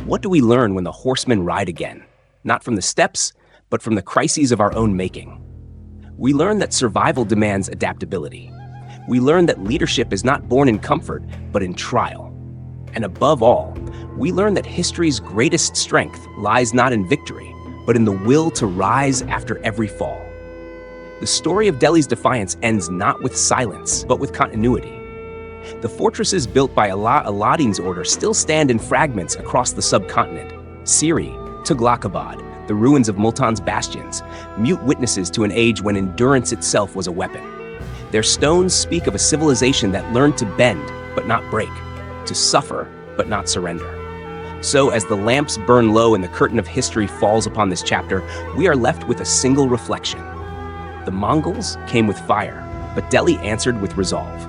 what do we learn when the horsemen ride again? Not from the steppes, but from the crises of our own making. We learn that survival demands adaptability. We learn that leadership is not born in comfort, but in trial. And above all, we learn that history's greatest strength lies not in victory, but in the will to rise after every fall. The story of Delhi's defiance ends not with silence, but with continuity. The fortresses built by Alauddin's order still stand in fragments across the subcontinent. Siri, Tughlaqabad, the ruins of Multan's bastions, mute witnesses to an age when endurance itself was a weapon. Their stones speak of a civilization that learned to bend, but not break, to suffer, but not surrender. So, as the lamps burn low and the curtain of history falls upon this chapter, we are left with a single reflection. The Mongols came with fire, but Delhi answered with resolve.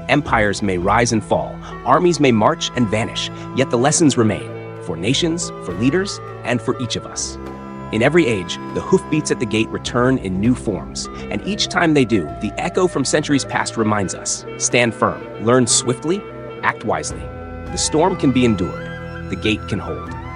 Empires may rise and fall, armies may march and vanish, yet the lessons remain, for nations, for leaders, and for each of us. In every age, the hoofbeats at the gate return in new forms, and each time they do, the echo from centuries past reminds us, stand firm, learn swiftly, act wisely. The storm can be endured, the gate can hold.